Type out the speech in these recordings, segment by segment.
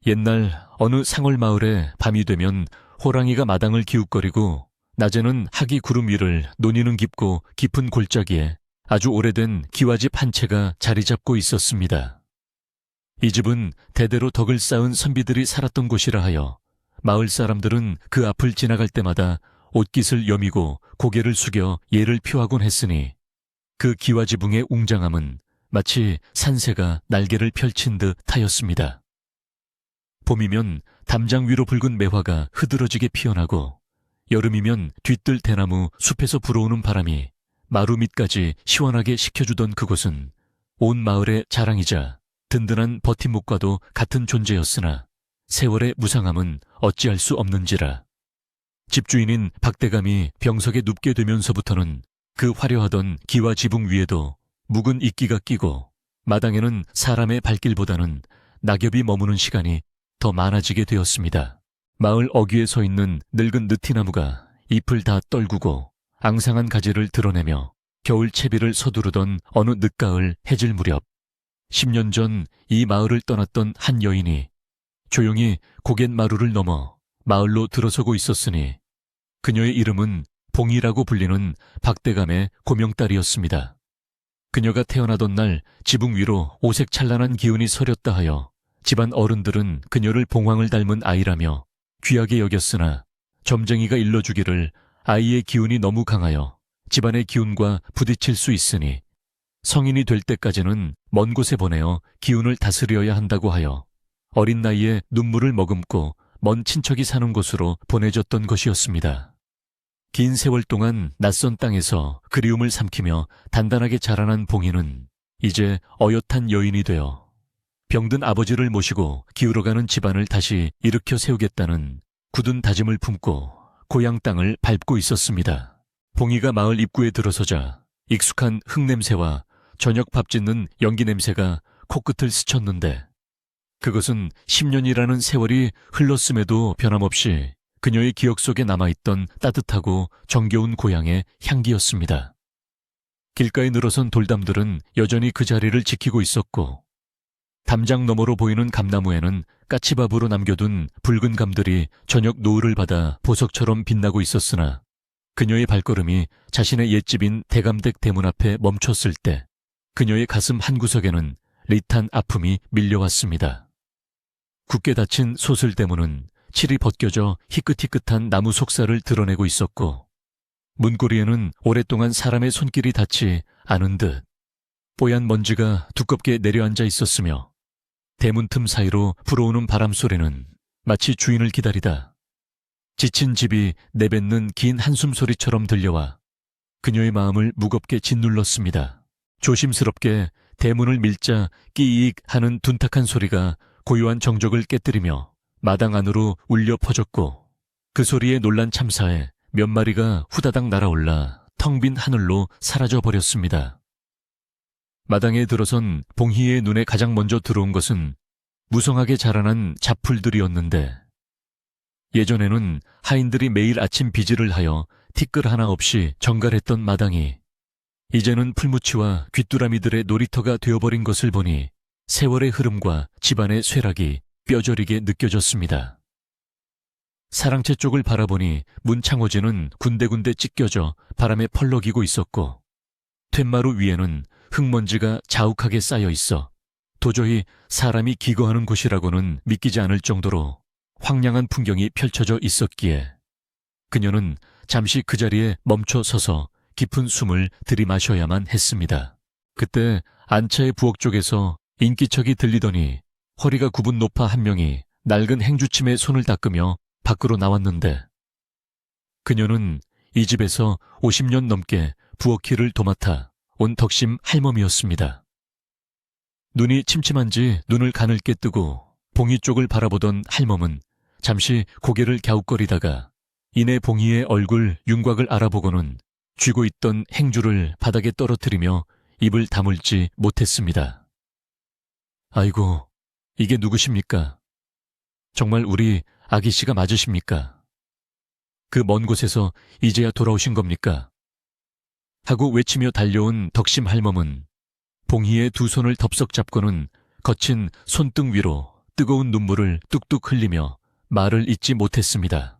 옛날 어느 상월 마을에 밤이 되면 호랑이가 마당을 기웃거리고 낮에는 학이 구름 위를 논이는 깊고 깊은 골짜기에 아주 오래된 기와집 한 채가 자리 잡고 있었습니다. 이 집은 대대로 덕을 쌓은 선비들이 살았던 곳이라 하여 마을 사람들은 그 앞을 지나갈 때마다 옷깃을 여미고 고개를 숙여 예를 표하곤 했으니 그 기와지붕의 웅장함은 마치 산새가 날개를 펼친 듯 하였습니다. 봄이면 담장 위로 붉은 매화가 흐드러지게 피어나고 여름이면 뒤뜰 대나무 숲에서 불어오는 바람이 마루 밑까지 시원하게 식혀주던 그곳은 온 마을의 자랑이자 든든한 버팀목과도 같은 존재였으나 세월의 무상함은 어찌할 수 없는지라. 집주인인 박대감이 병석에 눕게 되면서부터는 그 화려하던 기와 지붕 위에도 묵은 이끼가 끼고 마당에는 사람의 발길보다는 낙엽이 머무는 시간이 더 많아지게 되었습니다. 마을 어귀에 서 있는 늙은 느티나무가 잎을 다 떨구고 앙상한 가지를 드러내며 겨울 채비를 서두르던 어느 늦가을 해질 무렵 10년 전 이 마을을 떠났던 한 여인이 조용히 고갯마루를 넘어 마을로 들어서고 있었으니 그녀의 이름은 봉이라고 불리는 박대감의 고명딸이었습니다. 그녀가 태어나던 날 지붕 위로 오색찬란한 기운이 서렸다 하여 집안 어른들은 그녀를 봉황을 닮은 아이라며 귀하게 여겼으나 점쟁이가 일러주기를 아이의 기운이 너무 강하여 집안의 기운과 부딪힐 수 있으니 성인이 될 때까지는 먼 곳에 보내어 기운을 다스려야 한다고 하여 어린 나이에 눈물을 머금고 먼 친척이 사는 곳으로 보내졌던 것이었습니다. 긴 세월 동안 낯선 땅에서 그리움을 삼키며 단단하게 자라난 봉이는 이제 어엿한 여인이 되어 병든 아버지를 모시고 기울어가는 집안을 다시 일으켜 세우겠다는 굳은 다짐을 품고 고향 땅을 밟고 있었습니다. 봉이가 마을 입구에 들어서자 익숙한 흙냄새와 저녁 밥 짓는 연기 냄새가 코끝을 스쳤는데 그것은 10년이라는 세월이 흘렀음에도 변함없이 그녀의 기억 속에 남아있던 따뜻하고 정겨운 고향의 향기였습니다. 길가에 늘어선 돌담들은 여전히 그 자리를 지키고 있었고 담장 너머로 보이는 감나무에는 까치밥으로 남겨둔 붉은 감들이 저녁 노을을 받아 보석처럼 빛나고 있었으나 그녀의 발걸음이 자신의 옛집인 대감댁 대문 앞에 멈췄을 때 그녀의 가슴 한구석에는 리탄 아픔이 밀려왔습니다. 굳게 닫힌 소슬대문은 칠이 벗겨져 희끗희끗한 나무 속살을 드러내고 있었고 문고리에는 오랫동안 사람의 손길이 닿지 않은 듯 뽀얀 먼지가 두껍게 내려앉아 있었으며 대문 틈 사이로 불어오는 바람소리는 마치 주인을 기다리다 지친 집이 내뱉는 긴 한숨소리처럼 들려와 그녀의 마음을 무겁게 짓눌렀습니다. 조심스럽게 대문을 밀자 끼익 하는 둔탁한 소리가 고요한 정적을 깨뜨리며 마당 안으로 울려 퍼졌고 그 소리에 놀란 참사에 몇 마리가 후다닥 날아올라 텅 빈 하늘로 사라져버렸습니다. 마당에 들어선 봉희의 눈에 가장 먼저 들어온 것은 무성하게 자라난 잡풀들이었는데 예전에는 하인들이 매일 아침 비질을 하여 티끌 하나 없이 정갈했던 마당이 이제는 풀무치와 귀뚜라미들의 놀이터가 되어버린 것을 보니 세월의 흐름과 집안의 쇠락이 뼈저리게 느껴졌습니다. 사랑채 쪽을 바라보니 문창호지는 군데군데 찢겨져 바람에 펄럭이고 있었고 툇마루 위에는 흙먼지가 자욱하게 쌓여 있어 도저히 사람이 기거하는 곳이라고는 믿기지 않을 정도로 황량한 풍경이 펼쳐져 있었기에 그녀는 잠시 그 자리에 멈춰 서서 깊은 숨을 들이마셔야만 했습니다. 그때 안차의 부엌 쪽에서 인기척이 들리더니 허리가 굽은 노파 한 명이 낡은 행주침에 손을 닦으며 밖으로 나왔는데 그녀는 이 집에서 50년 넘게 부엌일을 도맡아 온 덕심 할멈이었습니다. 눈이 침침한지 눈을 가늘게 뜨고 봉이 쪽을 바라보던 할멈은 잠시 고개를 갸웃거리다가 이내 봉이의 얼굴 윤곽을 알아보고는 쥐고 있던 행주를 바닥에 떨어뜨리며 입을 다물지 못했습니다. 아이고, 이게 누구십니까? 정말 우리 아기씨가 맞으십니까? 그 먼 곳에서 이제야 돌아오신 겁니까? 하고 외치며 달려온 덕심 할멈은 봉희의 두 손을 덥석 잡고는 거친 손등 위로 뜨거운 눈물을 뚝뚝 흘리며 말을 잇지 못했습니다.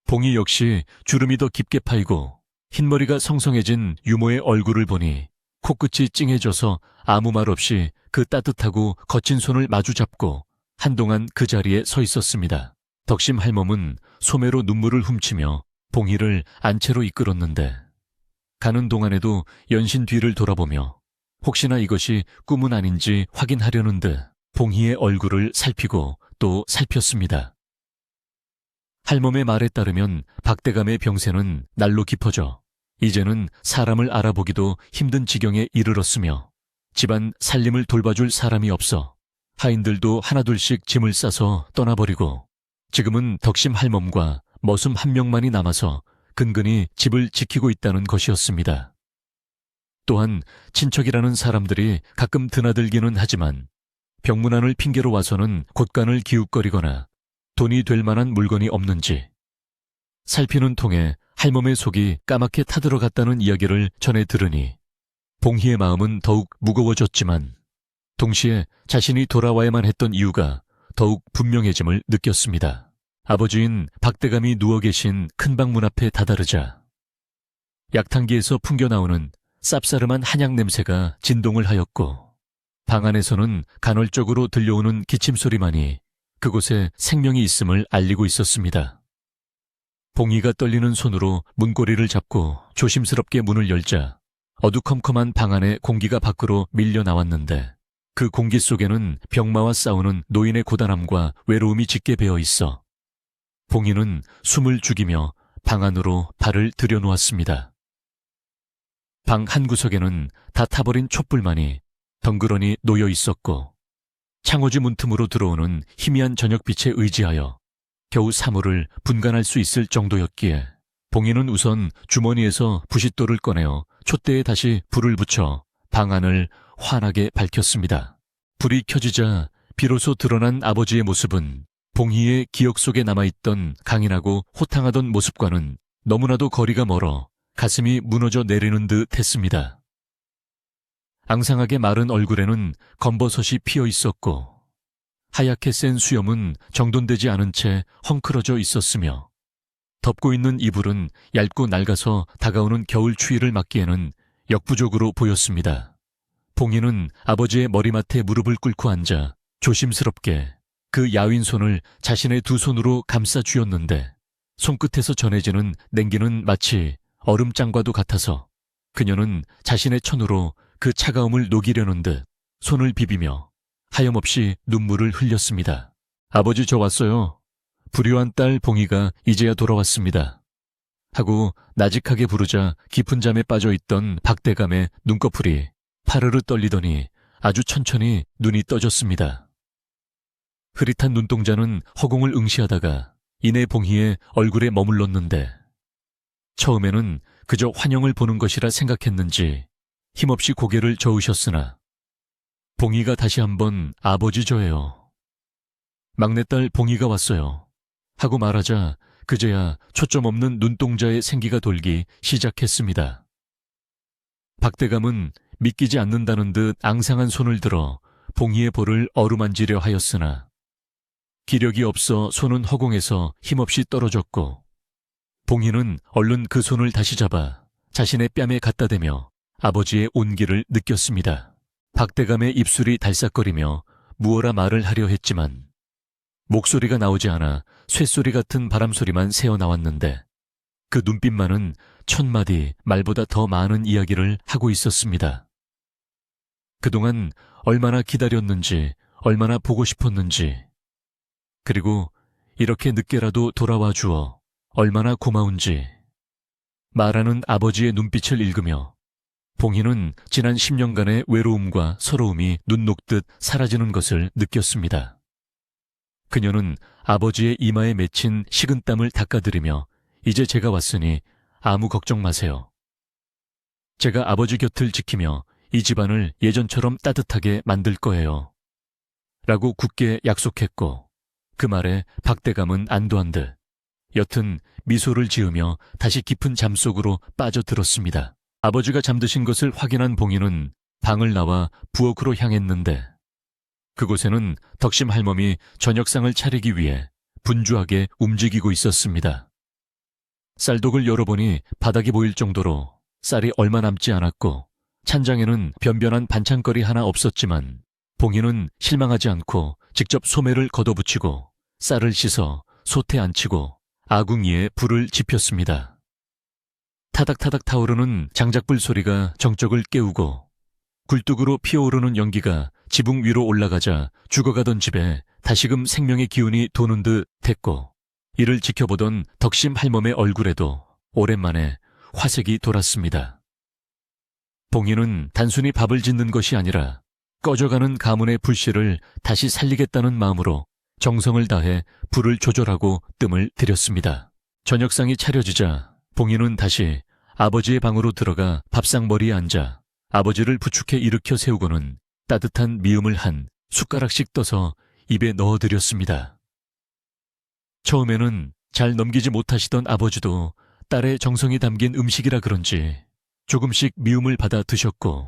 봉희 역시 주름이 더 깊게 파이고 흰머리가 성성해진 유모의 얼굴을 보니 코끝이 찡해져서 아무 말 없이 그 따뜻하고 거친 손을 마주 잡고 한동안 그 자리에 서 있었습니다. 덕심 할멈은 소매로 눈물을 훔치며 봉희를 안채로 이끌었는데 가는 동안에도 연신 뒤를 돌아보며 혹시나 이것이 꿈은 아닌지 확인하려는 듯 봉희의 얼굴을 살피고 또 살폈습니다. 할멈의 말에 따르면 박대감의 병세는 날로 깊어져 이제는 사람을 알아보기도 힘든 지경에 이르렀으며 집안 살림을 돌봐줄 사람이 없어 하인들도 하나둘씩 짐을 싸서 떠나버리고 지금은 덕심 할멈과 머슴 한 명만이 남아서 근근히 집을 지키고 있다는 것이었습니다. 또한 친척이라는 사람들이 가끔 드나들기는 하지만 병문안을 핑계로 와서는 곳간을 기웃거리거나 돈이 될 만한 물건이 없는지 살피는 통에 할멈의 속이 까맣게 타들어갔다는 이야기를 전해 들으니 봉희의 마음은 더욱 무거워졌지만 동시에 자신이 돌아와야만 했던 이유가 더욱 분명해짐을 느꼈습니다. 아버지인 박대감이 누워 계신 큰 방 문 앞에 다다르자 약탕기에서 풍겨나오는 쌉싸름한 한약 냄새가 진동을 하였고 방 안에서는 간헐적으로 들려오는 기침소리만이 그곳에 생명이 있음을 알리고 있었습니다. 봉희가 떨리는 손으로 문고리를 잡고 조심스럽게 문을 열자 어두컴컴한 방 안에 공기가 밖으로 밀려 나왔는데 그 공기 속에는 병마와 싸우는 노인의 고단함과 외로움이 짙게 배어 있어 봉희는 숨을 죽이며 방 안으로 발을 들여놓았습니다. 방 한 구석에는 다 타버린 촛불만이 덩그러니 놓여 있었고 창호지 문틈으로 들어오는 희미한 저녁빛에 의지하여 겨우 사물을 분간할 수 있을 정도였기에 봉희는 우선 주머니에서 부싯돌을 꺼내어 촛대에 다시 불을 붙여 방 안을 환하게 밝혔습니다. 불이 켜지자 비로소 드러난 아버지의 모습은 봉희의 기억 속에 남아있던 강인하고 호탕하던 모습과는 너무나도 거리가 멀어 가슴이 무너져 내리는 듯 했습니다. 앙상하게 마른 얼굴에는 검버섯이 피어 있었고 하얗게 센 수염은 정돈되지 않은 채 헝클어져 있었으며 덮고 있는 이불은 얇고 낡아서 다가오는 겨울 추위를 막기에는 역부족으로 보였습니다. 봉희는 아버지의 머리맡에 무릎을 꿇고 앉아 조심스럽게 그 야윈 손을 자신의 두 손으로 감싸 쥐었는데 손끝에서 전해지는 냉기는 마치 얼음장과도 같아서 그녀는 자신의 천으로 그 차가움을 녹이려는 듯 손을 비비며 하염없이 눈물을 흘렸습니다. 아버지 저 왔어요. 불효한 딸 봉희가 이제야 돌아왔습니다. 하고 나직하게 부르자 깊은 잠에 빠져있던 박대감의 눈꺼풀이 파르르 떨리더니 아주 천천히 눈이 떠졌습니다. 흐릿한 눈동자는 허공을 응시하다가 이내 봉희의 얼굴에 머물렀는데 처음에는 그저 환영을 보는 것이라 생각했는지 힘없이 고개를 저으셨으나 봉희가 다시 한번 아버지 저예요. 막내딸 봉희가 왔어요. 하고 말하자 그제야 초점 없는 눈동자의 생기가 돌기 시작했습니다. 박대감은 믿기지 않는다는 듯 앙상한 손을 들어 봉희의 볼을 어루만지려 하였으나 기력이 없어 손은 허공에서 힘없이 떨어졌고 봉희는 얼른 그 손을 다시 잡아 자신의 뺨에 갖다 대며 아버지의 온기를 느꼈습니다. 박대감의 입술이 달싹거리며 무어라 말을 하려 했지만 목소리가 나오지 않아 쇳소리 같은 바람소리만 새어나왔는데 그 눈빛만은 1000마디 말보다 더 많은 이야기를 하고 있었습니다. 그동안 얼마나 기다렸는지 얼마나 보고 싶었는지 그리고 이렇게 늦게라도 돌아와 주어 얼마나 고마운지 말하는 아버지의 눈빛을 읽으며 봉희는 지난 10년간의 외로움과 서러움이 눈 녹듯 사라지는 것을 느꼈습니다. 그녀는 아버지의 이마에 맺힌 식은땀을 닦아드리며 이제 제가 왔으니 아무 걱정 마세요. 제가 아버지 곁을 지키며 이 집안을 예전처럼 따뜻하게 만들 거예요. 라고 굳게 약속했고 그 말에 박대감은 안도한 듯 여튼 미소를 지으며 다시 깊은 잠 속으로 빠져들었습니다. 아버지가 잠드신 것을 확인한 봉희는 방을 나와 부엌으로 향했는데 그곳에는 덕심 할멈이 저녁상을 차리기 위해 분주하게 움직이고 있었습니다. 쌀독을 열어보니 바닥이 보일 정도로 쌀이 얼마 남지 않았고 찬장에는 변변한 반찬거리 하나 없었지만 봉인은 실망하지 않고 직접 소매를 걷어붙이고 쌀을 씻어 솥에 앉히고 아궁이에 불을 지폈습니다. 타닥타닥 타오르는 장작불 소리가 정적을 깨우고 굴뚝으로 피어오르는 연기가 지붕 위로 올라가자 죽어가던 집에 다시금 생명의 기운이 도는 듯 했고 이를 지켜보던 덕심 할멈의 얼굴에도 오랜만에 화색이 돌았습니다. 봉인은 단순히 밥을 짓는 것이 아니라 꺼져가는 가문의 불씨를 다시 살리겠다는 마음으로 정성을 다해 불을 조절하고 뜸을 들였습니다. 저녁상이 차려지자 봉인은 다시 아버지의 방으로 들어가 밥상머리에 앉아 아버지를 부축해 일으켜 세우고는 따뜻한 미음을 한 숟가락씩 떠서 입에 넣어드렸습니다. 처음에는 잘 넘기지 못하시던 아버지도 딸의 정성이 담긴 음식이라 그런지 조금씩 미움을 받아 드셨고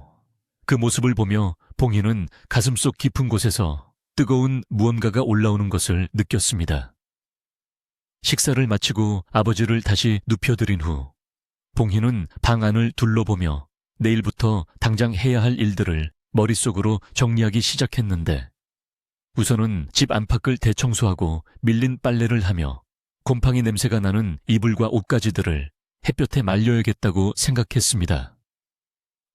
그 모습을 보며 봉인은 가슴속 깊은 곳에서 뜨거운 무언가가 올라오는 것을 느꼈습니다. 식사를 마치고 아버지를 다시 눕혀드린 후 봉인은 방 안을 둘러보며 내일부터 당장 해야 할 일들을 머릿속으로 정리하기 시작했는데 우선은 집 안팎을 대청소하고 밀린 빨래를 하며 곰팡이 냄새가 나는 이불과 옷가지들을 햇볕에 말려야겠다고 생각했습니다.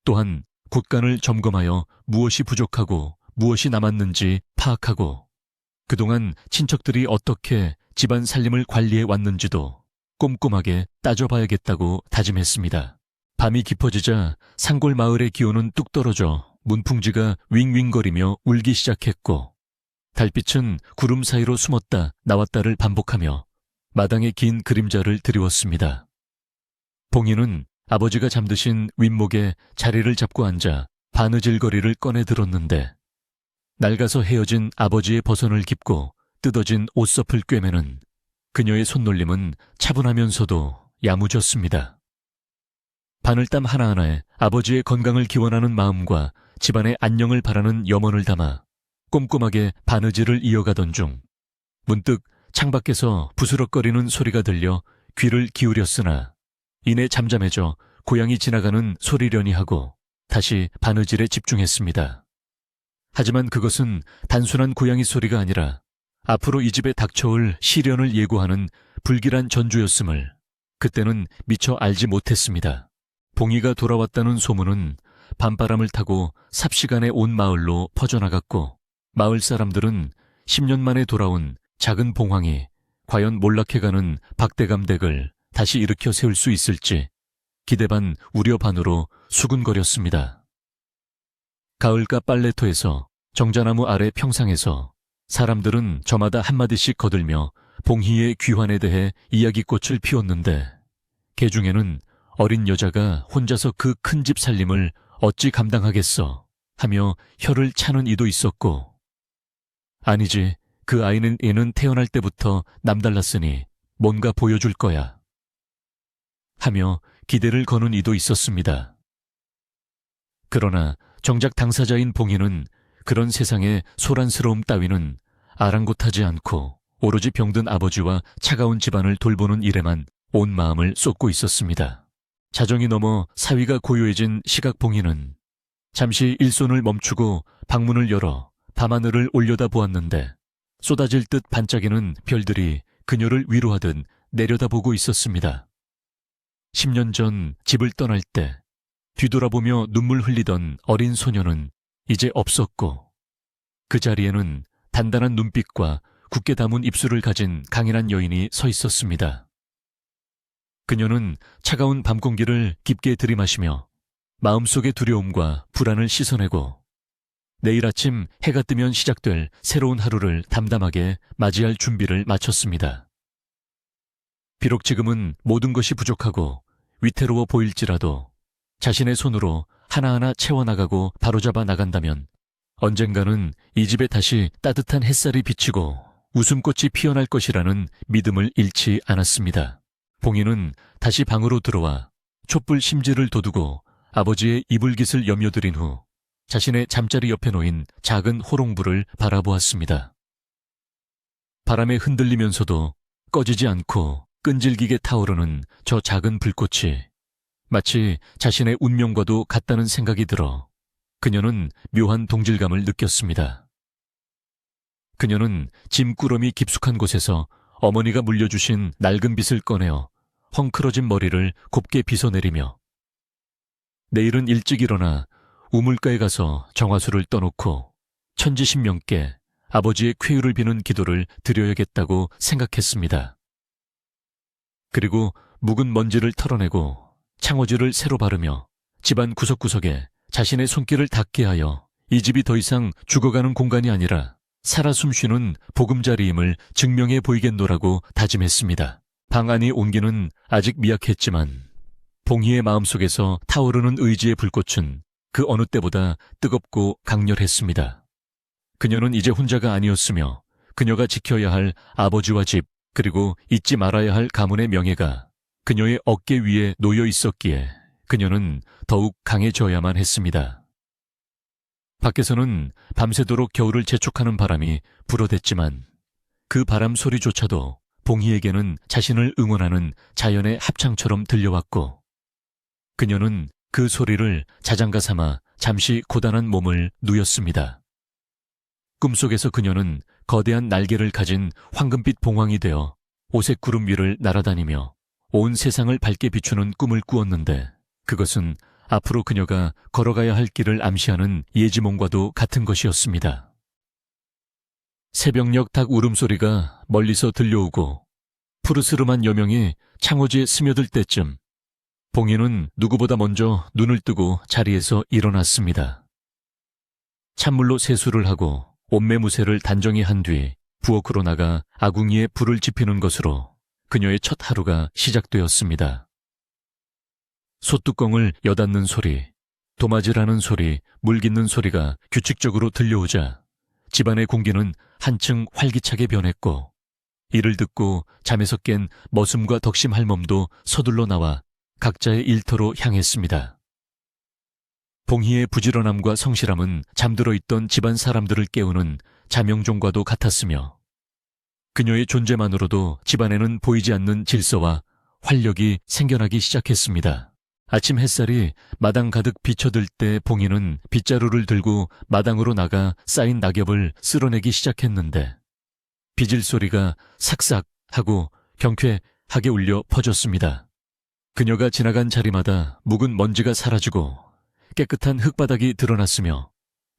또한 곳간을 점검하여 무엇이 부족하고 무엇이 남았는지 파악하고 그동안 친척들이 어떻게 집안 살림을 관리해 왔는지도 꼼꼼하게 따져봐야겠다고 다짐했습니다. 밤이 깊어지자 산골 마을의 기온은 뚝 떨어져 문풍지가 윙윙거리며 울기 시작했고 달빛은 구름 사이로 숨었다 나왔다를 반복하며 마당에 긴 그림자를 드리웠습니다. 봉인은 아버지가 잠드신 윗목에 자리를 잡고 앉아 바느질거리를 꺼내 들었는데 낡아서 헤어진 아버지의 버선을 깁고 뜯어진 옷서풀 꿰매는 그녀의 손놀림은 차분하면서도 야무졌습니다. 바늘땀 하나하나에 아버지의 건강을 기원하는 마음과 집안의 안녕을 바라는 염원을 담아 꼼꼼하게 바느질을 이어가던 중 문득 창밖에서 부스럭거리는 소리가 들려 귀를 기울였으나 이내 잠잠해져 고양이 지나가는 소리려니 하고 다시 바느질에 집중했습니다. 하지만 그것은 단순한 고양이 소리가 아니라 앞으로 이 집에 닥쳐올 시련을 예고하는 불길한 전조였음을 그때는 미처 알지 못했습니다. 봉이가 돌아왔다는 소문은 밤바람을 타고 삽시간에 온 마을로 퍼져나갔고 마을 사람들은 10년 만에 돌아온 작은 봉황이 과연 몰락해가는 박대감댁을 다시 일으켜 세울 수 있을지 기대 반 우려 반으로 수군거렸습니다. 가을가 빨래터에서 정자나무 아래 평상에서 사람들은 저마다 한마디씩 거들며 봉희의 귀환에 대해 이야기꽃을 피웠는데 개 중에는 어린 여자가 혼자서 그 큰 집 살림을 어찌 감당하겠어 하며 혀를 차는 이도 있었고 아니지 그 아이는 얘는 태어날 때부터 남달랐으니 뭔가 보여줄 거야 하며 기대를 거는 이도 있었습니다. 그러나 정작 당사자인 봉희는 그런 세상의 소란스러움 따위는 아랑곳하지 않고 오로지 병든 아버지와 차가운 집안을 돌보는 일에만 온 마음을 쏟고 있었습니다. 자정이 넘어 사위가 고요해진 시각 봉희는 잠시 일손을 멈추고 방문을 열어 밤하늘을 올려다보았는데 쏟아질 듯 반짝이는 별들이 그녀를 위로하듯 내려다보고 있었습니다. 10년 전 집을 떠날 때 뒤돌아보며 눈물 흘리던 어린 소녀는 이제 없었고 그 자리에는 단단한 눈빛과 굳게 담은 입술을 가진 강인한 여인이 서 있었습니다. 그녀는 차가운 밤 공기를 깊게 들이마시며 마음속의 두려움과 불안을 씻어내고 내일 아침 해가 뜨면 시작될 새로운 하루를 담담하게 맞이할 준비를 마쳤습니다. 비록 지금은 모든 것이 부족하고 위태로워 보일지라도 자신의 손으로 하나하나 채워나가고 바로잡아 나간다면 언젠가는 이 집에 다시 따뜻한 햇살이 비치고 웃음꽃이 피어날 것이라는 믿음을 잃지 않았습니다. 봉희는 다시 방으로 들어와 촛불 심지를 돋우고 아버지의 이불깃을 여며드린 후 자신의 잠자리 옆에 놓인 작은 호롱불을 바라보았습니다. 바람에 흔들리면서도 꺼지지 않고 끈질기게 타오르는 저 작은 불꽃이 마치 자신의 운명과도 같다는 생각이 들어 그녀는 묘한 동질감을 느꼈습니다. 그녀는 짐꾸러미 깊숙한 곳에서 어머니가 물려주신 낡은 빗을 꺼내어 헝클어진 머리를 곱게 빗어내리며 내일은 일찍 일어나 우물가에 가서 정화수를 떠놓고 천지신명께 아버지의 쾌유를 비는 기도를 드려야겠다고 생각했습니다. 그리고 묵은 먼지를 털어내고 창호지를 새로 바르며 집안 구석구석에 자신의 손길을 닿게 하여 이 집이 더 이상 죽어가는 공간이 아니라 살아 숨쉬는 보금자리임을 증명해 보이겠노라고 다짐했습니다. 방 안의 온기는 아직 미약했지만 봉희의 마음속에서 타오르는 의지의 불꽃은 그 어느 때보다 뜨겁고 강렬했습니다. 그녀는 이제 혼자가 아니었으며 그녀가 지켜야 할 아버지와 집 그리고 잊지 말아야 할 가문의 명예가 그녀의 어깨 위에 놓여 있었기에 그녀는 더욱 강해져야만 했습니다. 밖에서는 밤새도록 겨울을 재촉하는 바람이 불어댔지만 그 바람 소리조차도 봉희에게는 자신을 응원하는 자연의 합창처럼 들려왔고 그녀는 그 소리를 자장가 삼아 잠시 고단한 몸을 누였습니다. 꿈속에서 그녀는 거대한 날개를 가진 황금빛 봉황이 되어 오색 구름 위를 날아다니며 온 세상을 밝게 비추는 꿈을 꾸었는데 그것은 앞으로 그녀가 걸어가야 할 길을 암시하는 예지몽과도 같은 것이었습니다. 새벽녘 닭 울음소리가 멀리서 들려오고 푸르스름한 여명이 창호지에 스며들 때쯤 봉희는 누구보다 먼저 눈을 뜨고 자리에서 일어났습니다. 찬물로 세수를 하고 옷매무새를 단정히 한 뒤 부엌으로 나가 아궁이에 불을 지피는 것으로 그녀의 첫 하루가 시작되었습니다. 솥뚜껑을 여닫는 소리, 도마질하는 소리, 물 깃는 소리가 규칙적으로 들려오자 집안의 공기는 한층 활기차게 변했고 이를 듣고 잠에서 깬 머슴과 덕심 할멈도 서둘러 나와 각자의 일터로 향했습니다. 봉희의 부지런함과 성실함은 잠들어 있던 집안 사람들을 깨우는 자명종과도 같았으며 그녀의 존재만으로도 집안에는 보이지 않는 질서와 활력이 생겨나기 시작했습니다. 아침 햇살이 마당 가득 비쳐들 때 봉희는 빗자루를 들고 마당으로 나가 쌓인 낙엽을 쓸어내기 시작했는데 빗질 소리가 삭삭 하고 경쾌하게 울려 퍼졌습니다. 그녀가 지나간 자리마다 묵은 먼지가 사라지고 깨끗한 흙바닥이 드러났으며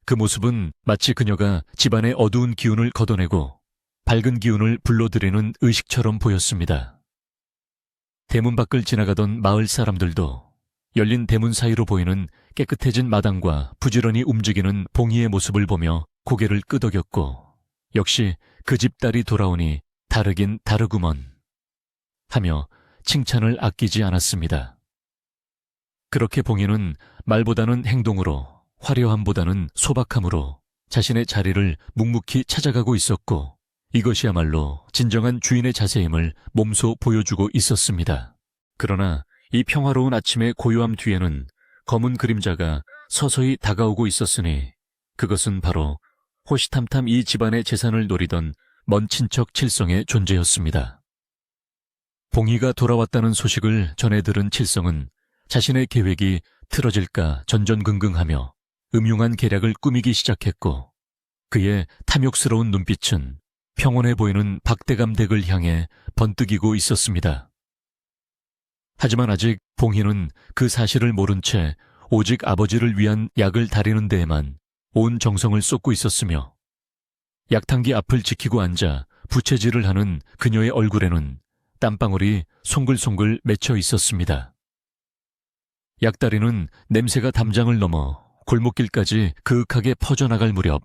그 모습은 마치 그녀가 집안의 어두운 기운을 걷어내고 밝은 기운을 불러들이는 의식처럼 보였습니다. 대문 밖을 지나가던 마을 사람들도 열린 대문 사이로 보이는 깨끗해진 마당과 부지런히 움직이는 봉희의 모습을 보며 고개를 끄덕였고 역시 그 집 딸이 돌아오니 다르긴 다르구먼 하며 칭찬을 아끼지 않았습니다. 그렇게 봉희는 말보다는 행동으로 화려함보다는 소박함으로 자신의 자리를 묵묵히 찾아가고 있었고 이것이야말로 진정한 주인의 자세임을 몸소 보여주고 있었습니다. 그러나 이 평화로운 아침의 고요함 뒤에는 검은 그림자가 서서히 다가오고 있었으니 그것은 바로 호시탐탐 이 집안의 재산을 노리던 먼 친척 칠성의 존재였습니다. 봉희가 돌아왔다는 소식을 전해 들은 칠성은 자신의 계획이 틀어질까 전전긍긍하며 음흉한 계략을 꾸미기 시작했고 그의 탐욕스러운 눈빛은 평온해 보이는 박대감 댁을 향해 번뜩이고 있었습니다. 하지만 아직 봉희는 그 사실을 모른 채 오직 아버지를 위한 약을 다리는 데에만 온 정성을 쏟고 있었으며 약탕기 앞을 지키고 앉아 부채질을 하는 그녀의 얼굴에는 땀방울이 송글송글 맺혀 있었습니다. 약다리는 냄새가 담장을 넘어 골목길까지 그윽하게 퍼져나갈 무렵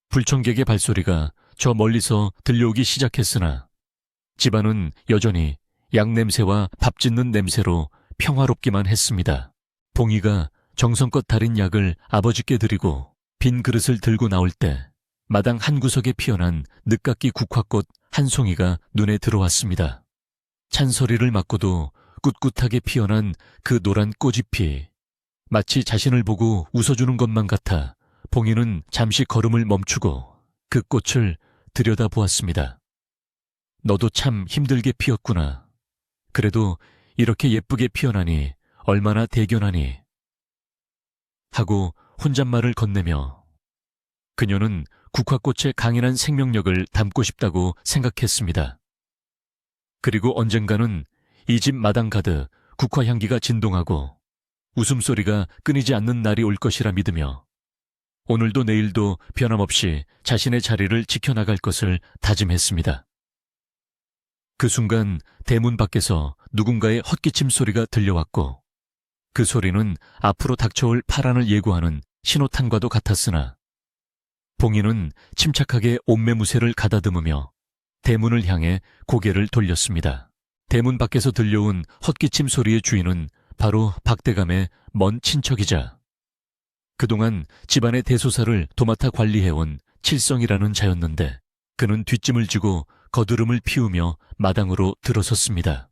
불청객의 발소리가 저 멀리서 들려오기 시작했으나 집안은 여전히 약 냄새와 밥 짓는 냄새로 평화롭기만 했습니다. 봉희가 정성껏 달인 약을 아버지께 드리고 빈 그릇을 들고 나올 때 마당 한 구석에 피어난 늦깎이 국화꽃 한 송이가 눈에 들어왔습니다. 찬소리를 맞고도 꿋꿋하게 피어난 그 노란 꽃잎이 마치 자신을 보고 웃어주는 것만 같아 봉이는 잠시 걸음을 멈추고 그 꽃을 들여다보았습니다. 너도 참 힘들게 피었구나. 그래도 이렇게 예쁘게 피어나니 얼마나 대견하니. 하고 혼잣말을 건네며 그녀는 국화꽃의 강인한 생명력을 담고 싶다고 생각했습니다. 그리고 언젠가는 이 집 마당 가득 국화 향기가 진동하고 웃음소리가 끊이지 않는 날이 올 것이라 믿으며 오늘도 내일도 변함없이 자신의 자리를 지켜나갈 것을 다짐했습니다. 그 순간 대문 밖에서 누군가의 헛기침 소리가 들려왔고 그 소리는 앞으로 닥쳐올 파란을 예고하는 신호탄과도 같았으나 봉이는 침착하게 옷매무새를 가다듬으며 대문을 향해 고개를 돌렸습니다. 대문 밖에서 들려온 헛기침 소리의 주인은 바로 박대감의 먼 친척이자 그동안 집안의 대소사를 도맡아 관리해온 칠성이라는 자였는데 그는 뒷짐을 지고 거드름을 피우며 마당으로 들어섰습니다.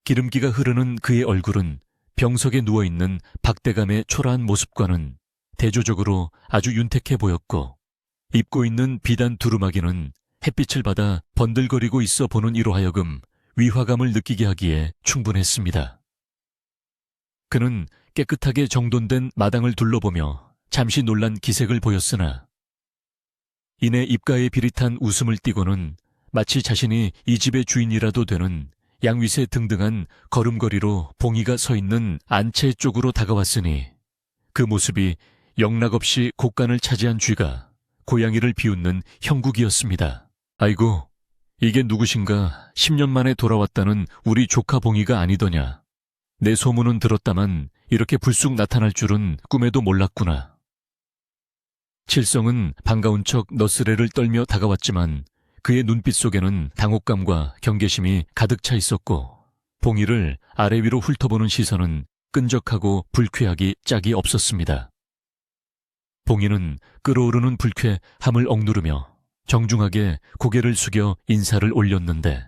기름기가 흐르는 그의 얼굴은 병석에 누워있는 박대감의 초라한 모습과는 대조적으로 아주 윤택해 보였고 입고 있는 비단 두루마기는 햇빛을 받아 번들거리고 있어 보는 이로 하여금 위화감을 느끼게 하기에 충분했습니다. 그는 깨끗하게 정돈된 마당을 둘러보며 잠시 놀란 기색을 보였으나 이내 입가에 비릿한 웃음을 띠고는 마치 자신이 이 집의 주인이라도 되는 양윗에 등등한 걸음걸이로 봉이가 서 있는 안채 쪽으로 다가왔으니 그 모습이 영락없이 곳간을 차지한 쥐가 고양이를 비웃는 형국이었습니다. 아이고, 이게 누구신가 10년 만에 돌아왔다는 우리 조카 봉이가 아니더냐. 내 소문은 들었다만 이렇게 불쑥 나타날 줄은 꿈에도 몰랐구나. 칠성은 반가운 척 너스레를 떨며 다가왔지만 그의 눈빛 속에는 당혹감과 경계심이 가득 차 있었고 봉이를 아래 위로 훑어보는 시선은 끈적하고 불쾌하기 짝이 없었습니다. 봉이는 끓어오르는 불쾌 함을 억누르며 정중하게 고개를 숙여 인사를 올렸는데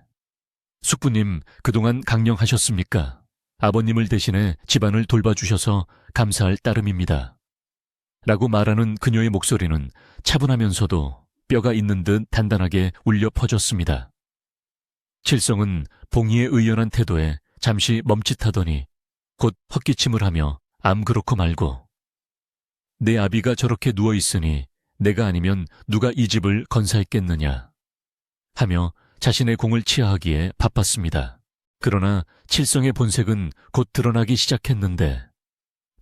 숙부님 그동안 강령하셨습니까? 아버님을 대신해 집안을 돌봐주셔서 감사할 따름입니다. 라고 말하는 그녀의 목소리는 차분하면서도 뼈가 있는 듯 단단하게 울려 퍼졌습니다. 칠성은 봉이의 의연한 태도에 잠시 멈칫하더니 곧 헛기침을 하며 암 그렇고 말고 내 아비가 저렇게 누워있으니 내가 아니면 누가 이 집을 건사했겠느냐 하며 자신의 공을 치하하기에 바빴습니다. 그러나 칠성의 본색은 곧 드러나기 시작했는데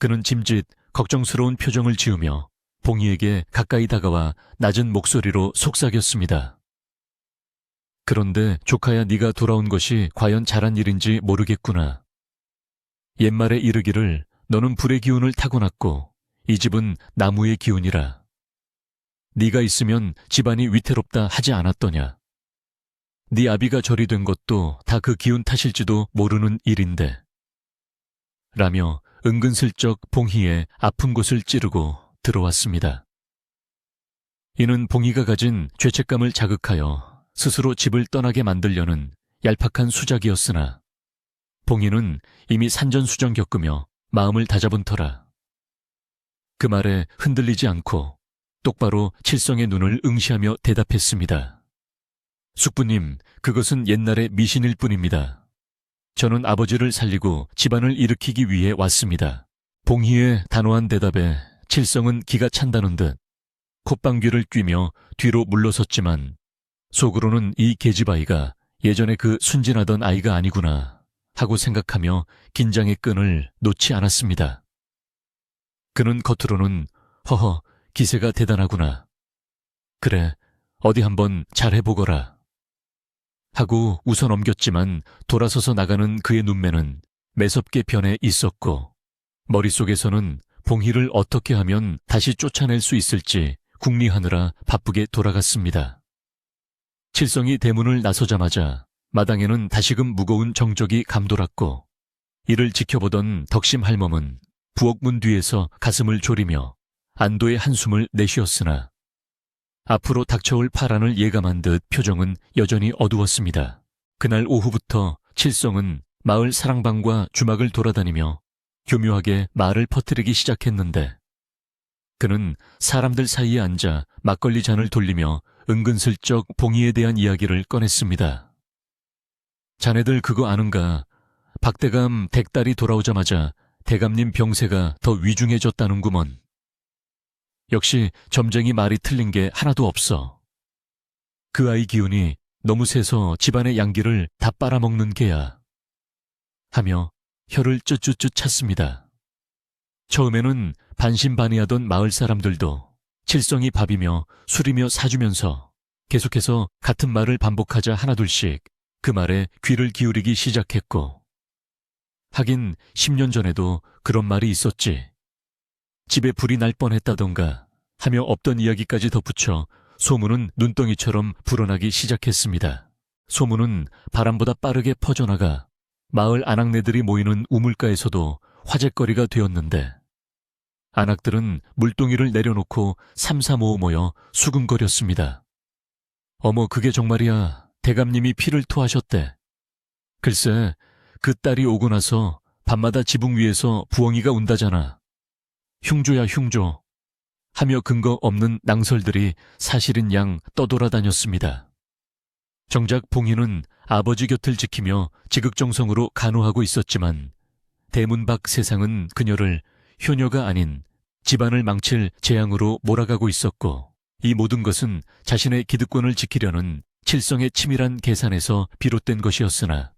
그는 짐짓 걱정스러운 표정을 지으며 봉이에게 가까이 다가와 낮은 목소리로 속삭였습니다. 그런데 조카야 네가 돌아온 것이 과연 잘한 일인지 모르겠구나. 옛말에 이르기를 너는 불의 기운을 타고났고 이 집은 나무의 기운이라. 네가 있으면 집안이 위태롭다 하지 않았더냐. 네 아비가 절이 된 것도 다 그 기운 탓일지도 모르는 일인데. 라며 은근슬쩍 봉희의 아픈 곳을 찌르고 들어왔습니다. 이는 봉희가 가진 죄책감을 자극하여 스스로 집을 떠나게 만들려는 얄팍한 수작이었으나 봉희는 이미 산전수전 겪으며 마음을 다잡은 터라. 그 말에 흔들리지 않고 똑바로 칠성의 눈을 응시하며 대답했습니다. 숙부님, 그것은 옛날의 미신일 뿐입니다. 저는 아버지를 살리고 집안을 일으키기 위해 왔습니다. 봉희의 단호한 대답에 칠성은 기가 찬다는 듯 콧방귀를 뀌며 뒤로 물러섰지만 속으로는 이 계집아이가 예전에 그 순진하던 아이가 아니구나 하고 생각하며 긴장의 끈을 놓지 않았습니다. 그는 겉으로는 허허 기세가 대단하구나. 그래 어디 한번 잘해보거라. 하고 웃어 넘겼지만 돌아서서 나가는 그의 눈매는 매섭게 변해 있었고 머릿속에서는 봉희를 어떻게 하면 다시 쫓아낼 수 있을지 궁리하느라 바쁘게 돌아갔습니다. 칠성이 대문을 나서자마자 마당에는 다시금 무거운 정적이 감돌았고 이를 지켜보던 덕심 할멈은 부엌문 뒤에서 가슴을 졸이며 안도의 한숨을 내쉬었으나 앞으로 닥쳐올 파란을 예감한 듯 표정은 여전히 어두웠습니다. 그날 오후부터 칠성은 마을 사랑방과 주막을 돌아다니며 교묘하게 말을 퍼뜨리기 시작했는데 그는 사람들 사이에 앉아 막걸리 잔을 돌리며 은근슬쩍 봉희에 대한 이야기를 꺼냈습니다. 자네들 그거 아는가? 박대감 댁딸이 돌아오자마자 대감님 병세가 더 위중해졌다는구먼. 역시 점쟁이 말이 틀린 게 하나도 없어. 그 아이 기운이 너무 세서 집안의 양기를 다 빨아먹는 게야. 하며 혀를 쭈쭈쭈 찼습니다. 처음에는 반신반의하던 마을 사람들도 칠성이 밥이며 술이며 사주면서 계속해서 같은 말을 반복하자 하나둘씩 그 말에 귀를 기울이기 시작했고, 하긴 10년 전에도 그런 말이 있었지. 집에 불이 날 뻔했다던가 하며 없던 이야기까지 덧붙여 소문은 눈덩이처럼 불어나기 시작했습니다. 소문은 바람보다 빠르게 퍼져나가 마을 아낙네들이 모이는 우물가에서도 화제거리가 되었는데, 아낙들은 물동이를 내려놓고 삼삼오오 모여 수군거렸습니다. 어머, 그게 정말이야. 대감님이 피를 토하셨대. 글쎄, 그 딸이 오고 나서 밤마다 지붕 위에서 부엉이가 운다잖아. 흉조야 흉조. 하며 근거 없는 낭설들이 사실인 양 떠돌아다녔습니다. 정작 봉희는 아버지 곁을 지키며 지극정성으로 간호하고 있었지만 대문 밖 세상은 그녀를 효녀가 아닌 집안을 망칠 재앙으로 몰아가고 있었고, 이 모든 것은 자신의 기득권을 지키려는 칠성의 치밀한 계산에서 비롯된 것이었으나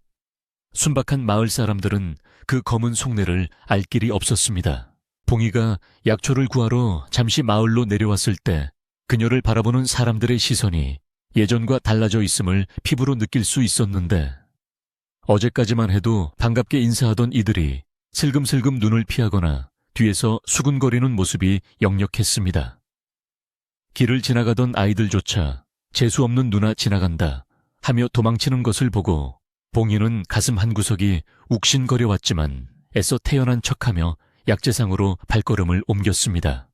순박한 마을 사람들은 그 검은 속내를 알 길이 없었습니다. 봉희가 약초를 구하러 잠시 마을로 내려왔을 때 그녀를 바라보는 사람들의 시선이 예전과 달라져 있음을 피부로 느낄 수 있었는데, 어제까지만 해도 반갑게 인사하던 이들이 슬금슬금 눈을 피하거나 뒤에서 수군거리는 모습이 역력했습니다. 길을 지나가던 아이들조차 재수없는 누나 지나간다 하며 도망치는 것을 보고 봉희는 가슴 한구석이 욱신거려 왔지만 애써 태연한 척하며 약재상으로 발걸음을 옮겼습니다.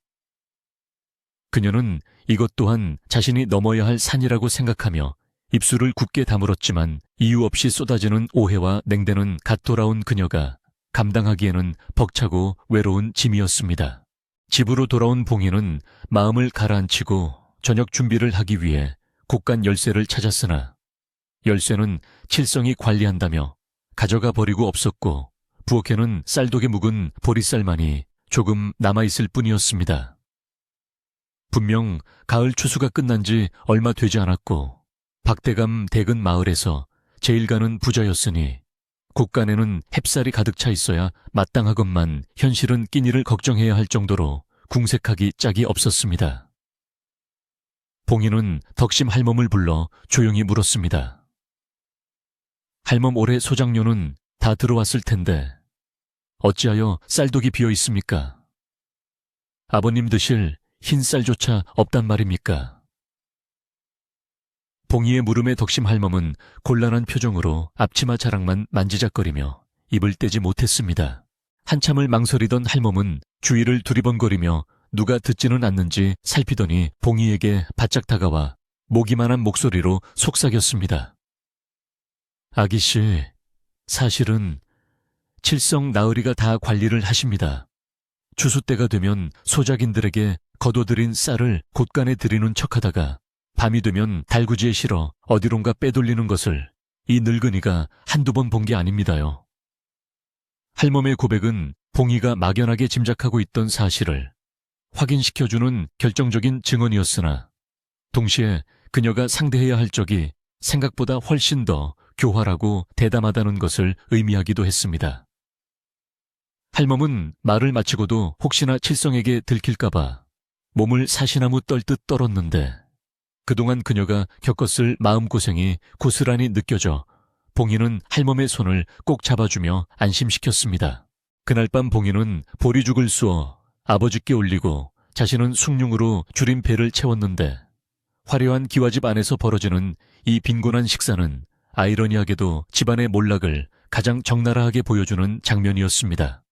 그녀는 이것 또한 자신이 넘어야 할 산이라고 생각하며 입술을 굳게 다물었지만 이유 없이 쏟아지는 오해와 냉대는 갓 돌아온 그녀가 감당하기에는 벅차고 외로운 짐이었습니다. 집으로 돌아온 봉희는 마음을 가라앉히고 저녁 준비를 하기 위해 곳간 열쇠를 찾았으나 열쇠는 칠성이 관리한다며 가져가 버리고 없었고 부엌에는 쌀독에 묵은 보리쌀만이 조금 남아있을 뿐이었습니다. 분명 가을 추수가 끝난 지 얼마 되지 않았고 박대감 댁은 마을에서 제일 가는 부자였으니 곳간에는 햅쌀이 가득 차 있어야 마땅하건만 현실은 끼니를 걱정해야 할 정도로 궁색하기 짝이 없었습니다. 봉희는 덕심 할멈을 불러 조용히 물었습니다. 할멈, 올해 소장료는 다 들어왔을 텐데 어찌하여 쌀독이 비어 있습니까? 아버님 드실 흰 쌀조차 없단 말입니까? 봉희의 물음에 덕심 할멈은 곤란한 표정으로 앞치마 자락만 만지작거리며 입을 떼지 못했습니다. 한참을 망설이던 할멈은 주위를 두리번거리며 누가 듣지는 않는지 살피더니 봉희에게 바짝 다가와 모기만한 목소리로 속삭였습니다. 아기씨, 사실은 칠성 나으리가 다 관리를 하십니다. 추수 때가 되면 소작인들에게 거둬들인 쌀을 곳간에 들이는 척하다가 밤이 되면 달구지에 실어 어디론가 빼돌리는 것을 이 늙은이가 한두 번 본 게 아닙니다요. 할멈의 고백은 봉희가 막연하게 짐작하고 있던 사실을 확인시켜주는 결정적인 증언이었으나 동시에 그녀가 상대해야 할 적이 생각보다 훨씬 더 교활하고 대담하다는 것을 의미하기도 했습니다. 할멈은 말을 마치고도 혹시나 칠성에게 들킬까봐 몸을 사시나무 떨듯 떨었는데 그동안 그녀가 겪었을 마음고생이 고스란히 느껴져 봉희는 할멈의 손을 꼭 잡아주며 안심시켰습니다. 그날 밤 봉희는 보리죽을 쑤어 아버지께 올리고 자신은 숭늉으로 줄인 배를 채웠는데 화려한 기와집 안에서 벌어지는 이 빈곤한 식사는 아이러니하게도 집안의 몰락을 가장 적나라하게 보여주는 장면이었습니다.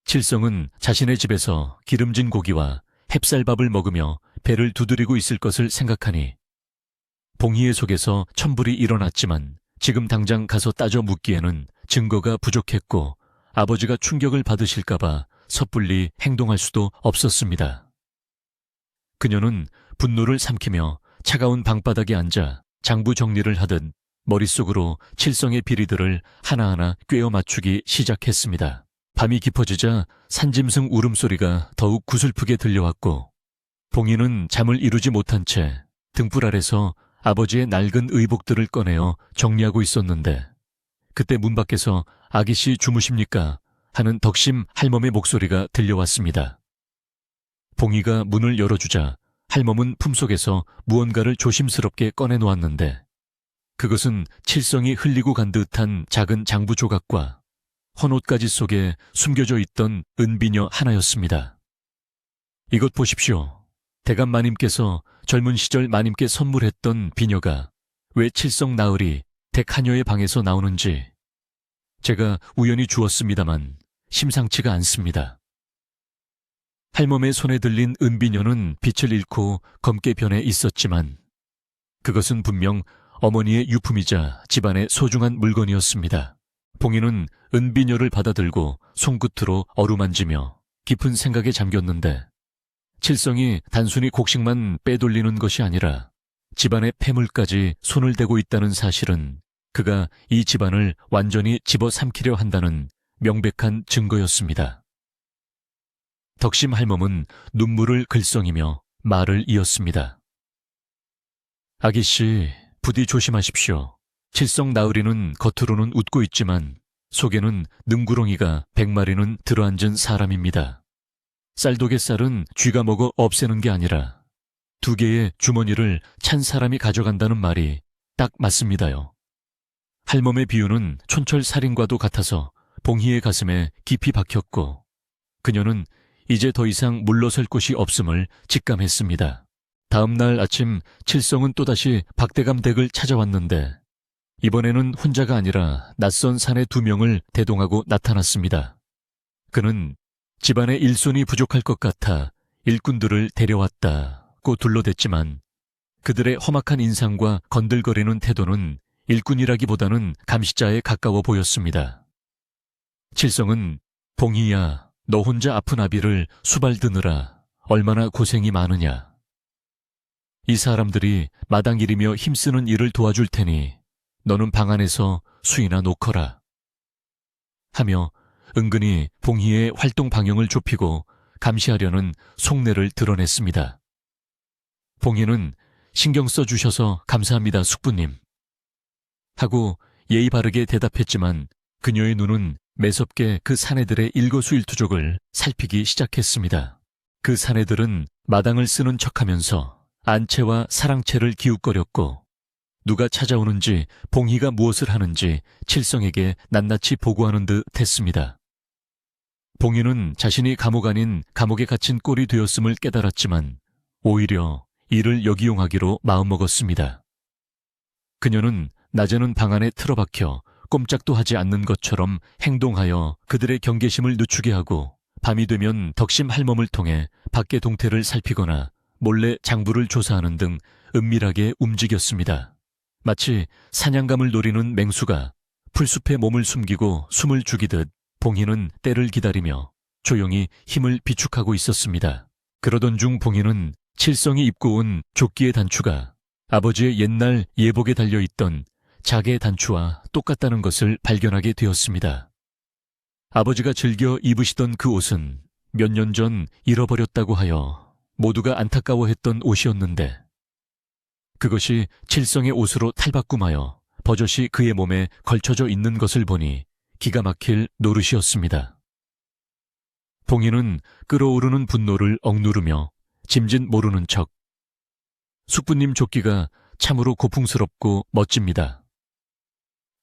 칠성은 자신의 집에서 기름진 고기와 햅쌀밥을 먹으며 배를 두드리고 있을 것을 생각하니 봉희의 속에서 천불이 일어났지만 지금 당장 가서 따져 묻기에는 증거가 부족했고 아버지가 충격을 받으실까봐 섣불리 행동할 수도 없었습니다. 그녀는 분노를 삼키며 차가운 방바닥에 앉아 장부 정리를 하듯 머릿속으로 칠성의 비리들을 하나하나 꿰어 맞추기 시작했습니다. 밤이 깊어지자 산짐승 울음소리가 더욱 구슬프게 들려왔고 봉이는 잠을 이루지 못한 채 등불 아래서 아버지의 낡은 의복들을 꺼내어 정리하고 있었는데 그때 문 밖에서 아기씨 주무십니까? 하는 덕심 할멈의 목소리가 들려왔습니다. 봉이가 문을 열어주자 할멈은 품속에서 무언가를 조심스럽게 꺼내놓았는데 그것은 칠성이 흘리고 간 듯한 작은 장부 조각과 헌옷가지 속에 숨겨져 있던 은비녀 하나였습니다. 이것 보십시오. 대감 마님께서 젊은 시절 마님께 선물했던 비녀가 왜 칠성 나으리 댁 하녀의 방에서 나오는지 제가 우연히 주었습니다만 심상치가 않습니다. 할멈의 손에 들린 은비녀는 빛을 잃고 검게 변해 있었지만 그것은 분명 어머니의 유품이자 집안의 소중한 물건이었습니다. 봉이는 은비녀를 받아들고 손끝으로 어루만지며 깊은 생각에 잠겼는데 칠성이 단순히 곡식만 빼돌리는 것이 아니라 집안의 폐물까지 손을 대고 있다는 사실은 그가 이 집안을 완전히 집어삼키려 한다는 명백한 증거였습니다. 덕심 할멈은 눈물을 글썽이며 말을 이었습니다. 아기씨, 부디 조심하십시오. 칠성 나으리는 겉으로는 웃고 있지만 속에는 능구렁이가 100마리는 들어앉은 사람입니다. 쌀도갯살은 쥐가 먹어 없애는 게 아니라 2개의 주머니를 찬 사람이 가져간다는 말이 딱 맞습니다요. 할멈의 비유는 촌철살인과도 같아서 봉희의 가슴에 깊이 박혔고 그녀는 이제 더 이상 물러설 곳이 없음을 직감했습니다. 다음 날 아침 칠성은 또다시 박대감 댁을 찾아왔는데 이번에는 혼자가 아니라 낯선 사내 2명을 대동하고 나타났습니다. 그는 집안에 일손이 부족할 것 같아 일꾼들을 데려왔다고 둘러댔지만 그들의 험악한 인상과 건들거리는 태도는 일꾼이라기보다는 감시자에 가까워 보였습니다. 칠성은 봉희야, 너 혼자 아픈 아비를 수발드느라 얼마나 고생이 많으냐. 이 사람들이 마당일이며 힘쓰는 일을 도와줄 테니 너는 방 안에서 수이나 놓거라. 하며 은근히 봉희의 활동 방향을 좁히고 감시하려는 속내를 드러냈습니다. 봉희는 신경 써주셔서 감사합니다, 숙부님. 하고 예의 바르게 대답했지만 그녀의 눈은 매섭게 그 사내들의 일거수일투족을 살피기 시작했습니다. 그 사내들은 마당을 쓰는 척하면서 안채와 사랑채를 기웃거렸고 누가 찾아오는지 봉희가 무엇을 하는지 칠성에게 낱낱이 보고하는 듯 했습니다. 봉희는 자신이 감옥 아닌 감옥에 갇힌 꼴이 되었음을 깨달았지만 오히려 이를 역이용하기로 마음먹었습니다. 그녀는 낮에는 방 안에 틀어박혀 꼼짝도 하지 않는 것처럼 행동하여 그들의 경계심을 늦추게 하고 밤이 되면 덕심 할멈을 통해 밖의 동태를 살피거나 몰래 장부를 조사하는 등 은밀하게 움직였습니다. 마치 사냥감을 노리는 맹수가 풀숲에 몸을 숨기고 숨을 죽이듯 봉희는 때를 기다리며 조용히 힘을 비축하고 있었습니다. 그러던 중 봉희는 칠성이 입고 온 조끼의 단추가 아버지의 옛날 예복에 달려있던 자개 단추와 똑같다는 것을 발견하게 되었습니다. 아버지가 즐겨 입으시던 그 옷은 몇 년 전 잃어버렸다고 하여 모두가 안타까워했던 옷이었는데 그것이 칠성의 옷으로 탈바꿈하여 버젓이 그의 몸에 걸쳐져 있는 것을 보니 기가 막힐 노릇이었습니다. 봉희는 끓어오르는 분노를 억누르며 짐짓 모르는 척 숙부님 조끼가 참으로 고풍스럽고 멋집니다.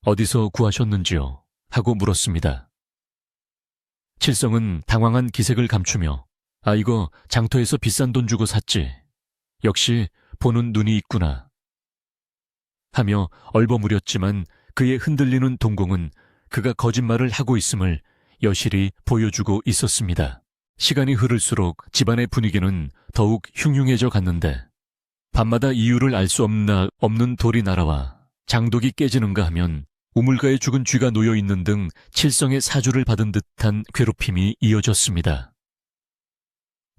어디서 구하셨는지요? 하고 물었습니다. 칠성은 당황한 기색을 감추며 이거 장터에서 비싼 돈 주고 샀지. 역시 보는 눈이 있구나. 하며 얼버무렸지만 그의 흔들리는 동공은 그가 거짓말을 하고 있음을 여실히 보여주고 있었습니다. 시간이 흐를수록 집안의 분위기는 더욱 흉흉해져 갔는데 밤마다 이유를 알 수 없는 돌이 날아와 장독이 깨지는가 하면 우물가에 죽은 쥐가 놓여있는 등 칠성의 사주를 받은 듯한 괴롭힘이 이어졌습니다.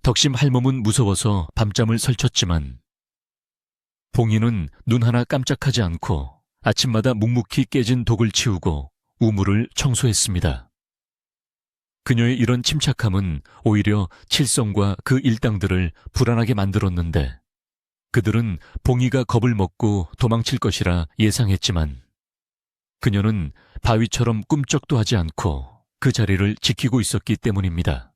덕심 할멈은 무서워서 밤잠을 설쳤지만 봉인은 눈 하나 깜짝하지 않고 아침마다 묵묵히 깨진 독을 치우고 우물을 청소했습니다. 그녀의 이런 침착함은 오히려 칠성과 그 일당들을 불안하게 만들었는데 그들은 봉이가 겁을 먹고 도망칠 것이라 예상했지만 그녀는 바위처럼 꿈쩍도 하지 않고 그 자리를 지키고 있었기 때문입니다.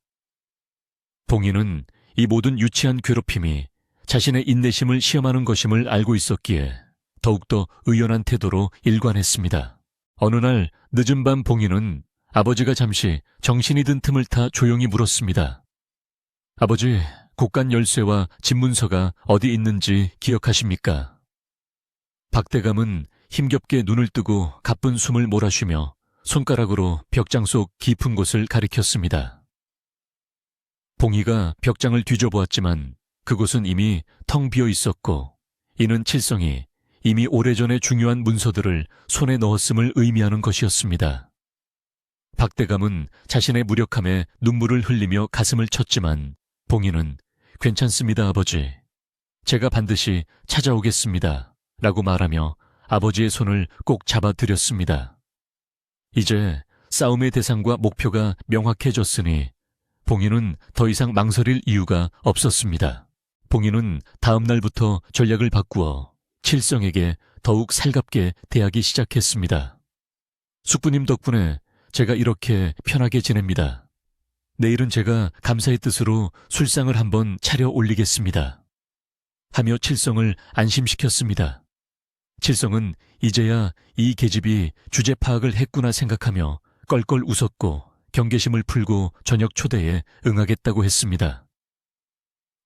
봉이는 이 모든 유치한 괴롭힘이 자신의 인내심을 시험하는 것임을 알고 있었기에 더욱더 의연한 태도로 일관했습니다. 어느 날 늦은 밤 봉이는 아버지가 잠시 정신이 든 틈을 타 조용히 물었습니다. 아버지, 곳간 열쇠와 집문서가 어디 있는지 기억하십니까? 박대감은 힘겹게 눈을 뜨고 가쁜 숨을 몰아쉬며 손가락으로 벽장 속 깊은 곳을 가리켰습니다. 봉이가 벽장을 뒤져보았지만 그곳은 이미 텅 비어 있었고 이는 칠성이 이미 오래전에 중요한 문서들을 손에 넣었음을 의미하는 것이었습니다. 박대감은 자신의 무력함에 눈물을 흘리며 가슴을 쳤지만 봉이는 괜찮습니다, 아버지. 제가 반드시 찾아오겠습니다. 라고 말하며 아버지의 손을 꼭 잡아드렸습니다. 이제 싸움의 대상과 목표가 명확해졌으니 봉이는 더 이상 망설일 이유가 없었습니다. 봉이는 다음 날부터 전략을 바꾸어 칠성에게 더욱 살갑게 대하기 시작했습니다. 숙부님 덕분에 제가 이렇게 편하게 지냅니다. 내일은 제가 감사의 뜻으로 술상을 한번 차려 올리겠습니다. 하며 칠성을 안심시켰습니다. 칠성은 이제야 이 계집이 주제 파악을 했구나 생각하며 껄껄 웃었고 경계심을 풀고 저녁 초대에 응하겠다고 했습니다.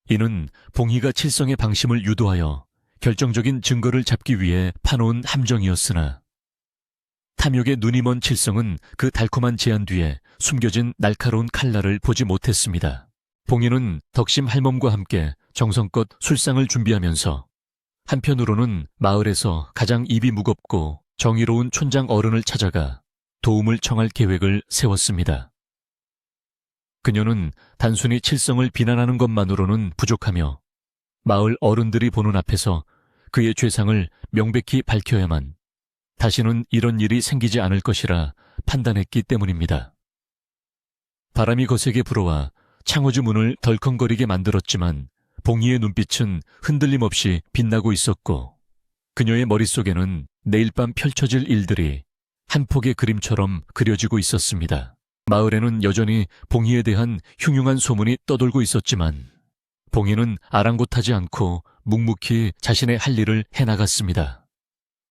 이는 봉희가 칠성의 방심을 유도하여 결정적인 증거를 잡기 위해 파놓은 함정이었으나 탐욕에 눈이 먼 칠성은 그 달콤한 제안 뒤에 숨겨진 날카로운 칼날을 보지 못했습니다. 봉희는 덕심 할멈과 함께 정성껏 술상을 준비하면서 한편으로는 마을에서 가장 입이 무겁고 정의로운 촌장 어른을 찾아가 도움을 청할 계획을 세웠습니다. 그녀는 단순히 칠성을 비난하는 것만으로는 부족하며 마을 어른들이 보는 앞에서 그의 죄상을 명백히 밝혀야만 다시는 이런 일이 생기지 않을 것이라 판단했기 때문입니다. 바람이 거세게 불어와 창호주 문을 덜컹거리게 만들었지만 봉희의 눈빛은 흔들림 없이 빛나고 있었고 그녀의 머릿속에는 내일 밤 펼쳐질 일들이 한 폭의 그림처럼 그려지고 있었습니다. 마을에는 여전히 봉희에 대한 흉흉한 소문이 떠돌고 있었지만 봉희는 아랑곳하지 않고 묵묵히 자신의 할 일을 해나갔습니다.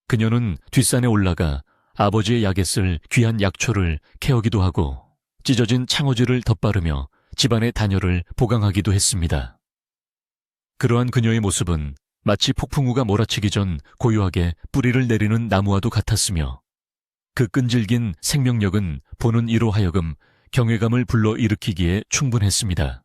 그녀는 뒷산에 올라가 아버지의 약에 쓸 귀한 약초를 캐오기도 하고 찢어진 창호지를 덧바르며 집안의 단열을 보강하기도 했습니다. 그러한 그녀의 모습은 마치 폭풍우가 몰아치기 전 고요하게 뿌리를 내리는 나무와도 같았으며 그 끈질긴 생명력은 보는 이로 하여금 경외감을 불러일으키기에 충분했습니다.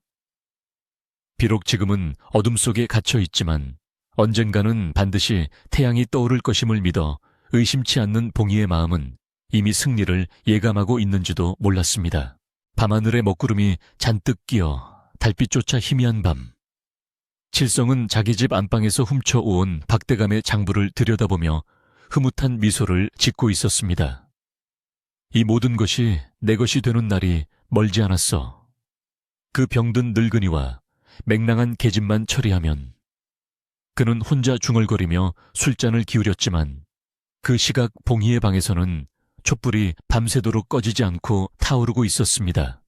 비록 지금은 어둠 속에 갇혀 있지만 언젠가는 반드시 태양이 떠오를 것임을 믿어 의심치 않는 봉희의 마음은 이미 승리를 예감하고 있는지도 몰랐습니다. 밤하늘에 먹구름이 잔뜩 끼어 달빛조차 희미한 밤, 칠성은 자기 집 안방에서 훔쳐온 박대감의 장부를 들여다보며 흐뭇한 미소를 짓고 있었습니다. 이 모든 것이 내 것이 되는 날이 멀지 않았어. 그 병든 늙은이와 맹랑한 계집만 처리하면. 그는 혼자 중얼거리며 술잔을 기울였지만 그 시각 봉희의 방에서는 촛불이 밤새도록 꺼지지 않고 타오르고 있었습니다.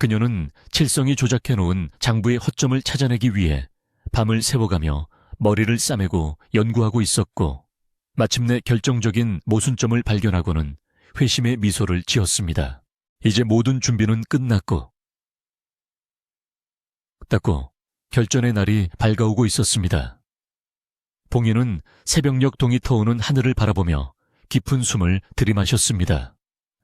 그녀는 칠성이 조작해놓은 장부의 허점을 찾아내기 위해 밤을 새워가며 머리를 싸매고 연구하고 있었고 마침내 결정적인 모순점을 발견하고는 회심의 미소를 지었습니다. 이제 모든 준비는 끝났고 결전의 날이 밝아오고 있었습니다. 봉희는 새벽녘 동이 터오는 하늘을 바라보며 깊은 숨을 들이마셨습니다.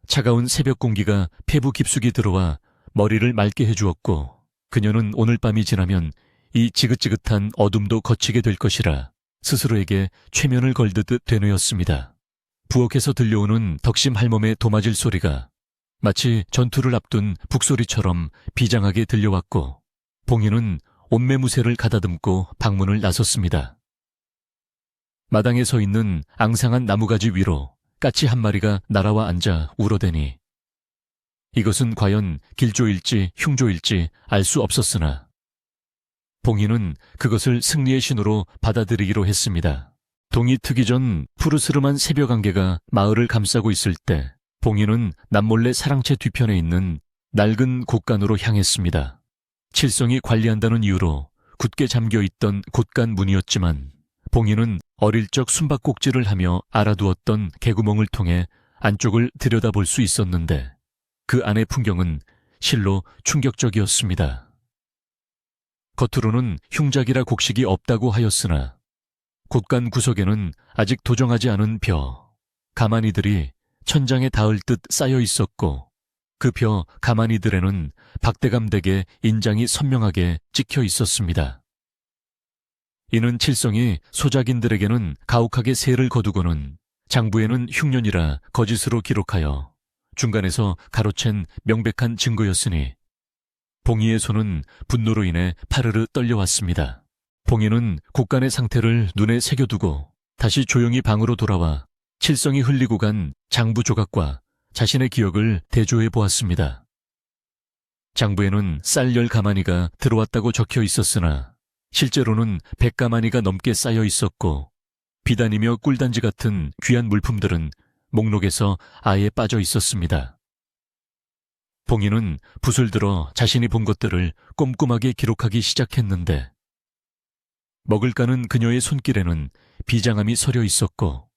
차가운 새벽 공기가 폐부 깊숙이 들어와 머리를 맑게 해주었고 그녀는 오늘 밤이 지나면 이 지긋지긋한 어둠도 거치게 될 것이라 스스로에게 최면을 걸듯 되뇌었습니다. 부엌에서 들려오는 덕심 할멈의 도마질 소리가 마치 전투를 앞둔 북소리처럼 비장하게 들려왔고, 봉인은 옷매무새를 가다듬고 방문을 나섰습니다. 마당에 서 있는 앙상한 나무가지 위로 까치 한 마리가 날아와 앉아 울어대니 이것은 과연 길조일지 흉조일지 알 수 없었으나 봉인은 그것을 승리의 신호로 받아들이기로 했습니다. 동이 트기 전 푸르스름한 새벽 안개가 마을을 감싸고 있을 때 봉인은 남몰래 사랑채 뒤편에 있는 낡은 곳간으로 향했습니다. 칠성이 관리한다는 이유로 굳게 잠겨있던 곳간 문이었지만 봉인은 어릴 적 숨바꼭질을 하며 알아두었던 개구멍을 통해 안쪽을 들여다볼 수 있었는데 그 안의 풍경은 실로 충격적이었습니다. 겉으로는 흉작이라 곡식이 없다고 하였으나 곳간 구석에는 아직 도정하지 않은 벼, 가마니들이 천장에 닿을 듯 쌓여 있었고 그 벼 가마니들에는 박대감되게 인장이 선명하게 찍혀 있었습니다. 이는 칠성이 소작인들에게는 가혹하게 세를 거두고는 장부에는 흉년이라 거짓으로 기록하여 중간에서 가로챈 명백한 증거였으니 봉이의 손은 분노로 인해 파르르 떨려왔습니다. 봉이는 곳간의 상태를 눈에 새겨두고 다시 조용히 방으로 돌아와 칠성이 흘리고 간 장부 조각과 자신의 기억을 대조해 보았습니다. 장부에는 쌀 10가마니가 들어왔다고 적혀 있었으나 실제로는 100가마니가 넘게 쌓여 있었고 비단이며 꿀단지 같은 귀한 물품들은 목록에서 아예 빠져 있었습니다. 봉이는 붓을 들어 자신이 본 것들을 꼼꼼하게 기록하기 시작했는데 먹을 까는 그녀의 손길에는 비장함이 서려 있었고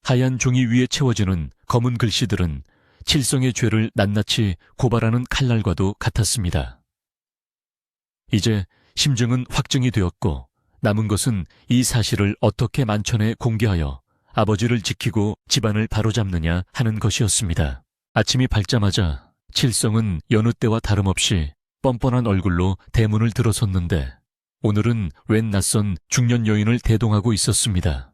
하얀 종이 위에 채워지는 검은 글씨들은 칠성의 죄를 낱낱이 고발하는 칼날과도 같았습니다. 이제 심증은 확증이 되었고 남은 것은 이 사실을 어떻게 만천에 공개하여 아버지를 지키고 집안을 바로잡느냐 하는 것이었습니다. 아침이 밝자마자 칠성은 여느 때와 다름없이 뻔뻔한 얼굴로 대문을 들어섰는데 오늘은 웬 낯선 중년 여인을 대동하고 있었습니다.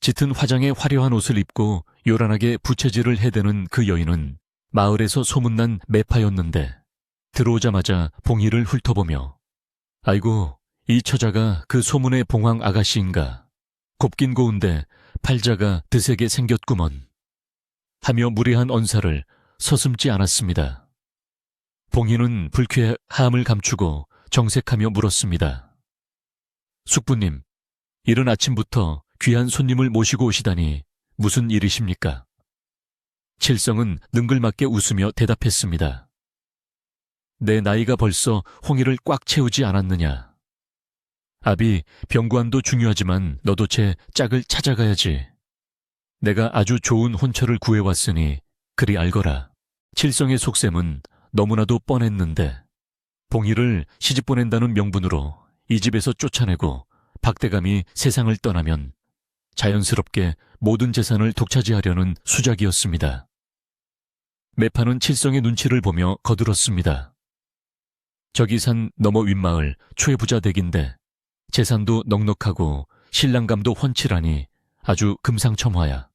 짙은 화장에 화려한 옷을 입고 요란하게 부채질을 해대는 그 여인은 마을에서 소문난 매파였는데 들어오자마자 봉이를 훑어보며 아이고 이 처자가 그 소문의 봉황 아가씨인가. 곱긴 고운데 팔자가 드세게 생겼구먼. 하며 무례한 언사를 서슴지 않았습니다. 봉이는 불쾌함을 감추고 정색하며 물었습니다. 숙부님, 이른 아침부터 귀한 손님을 모시고 오시다니 무슨 일이십니까? 칠성은 능글맞게 웃으며 대답했습니다. 내 나이가 벌써 홍의를 꽉 채우지 않았느냐. 아비, 병구안도 중요하지만 너도 제 짝을 찾아가야지. 내가 아주 좋은 혼처를 구해왔으니 그리 알거라. 칠성의 속셈은 너무나도 뻔했는데 봉이를 시집 보낸다는 명분으로 이 집에서 쫓아내고 박대감이 세상을 떠나면 자연스럽게 모든 재산을 독차지하려는 수작이었습니다. 매파는 칠성의 눈치를 보며 거들었습니다. 저기 산 너머 윗마을 최부자 댁인데 재산도 넉넉하고 신랑감도 훤칠하니 아주 금상첨화야.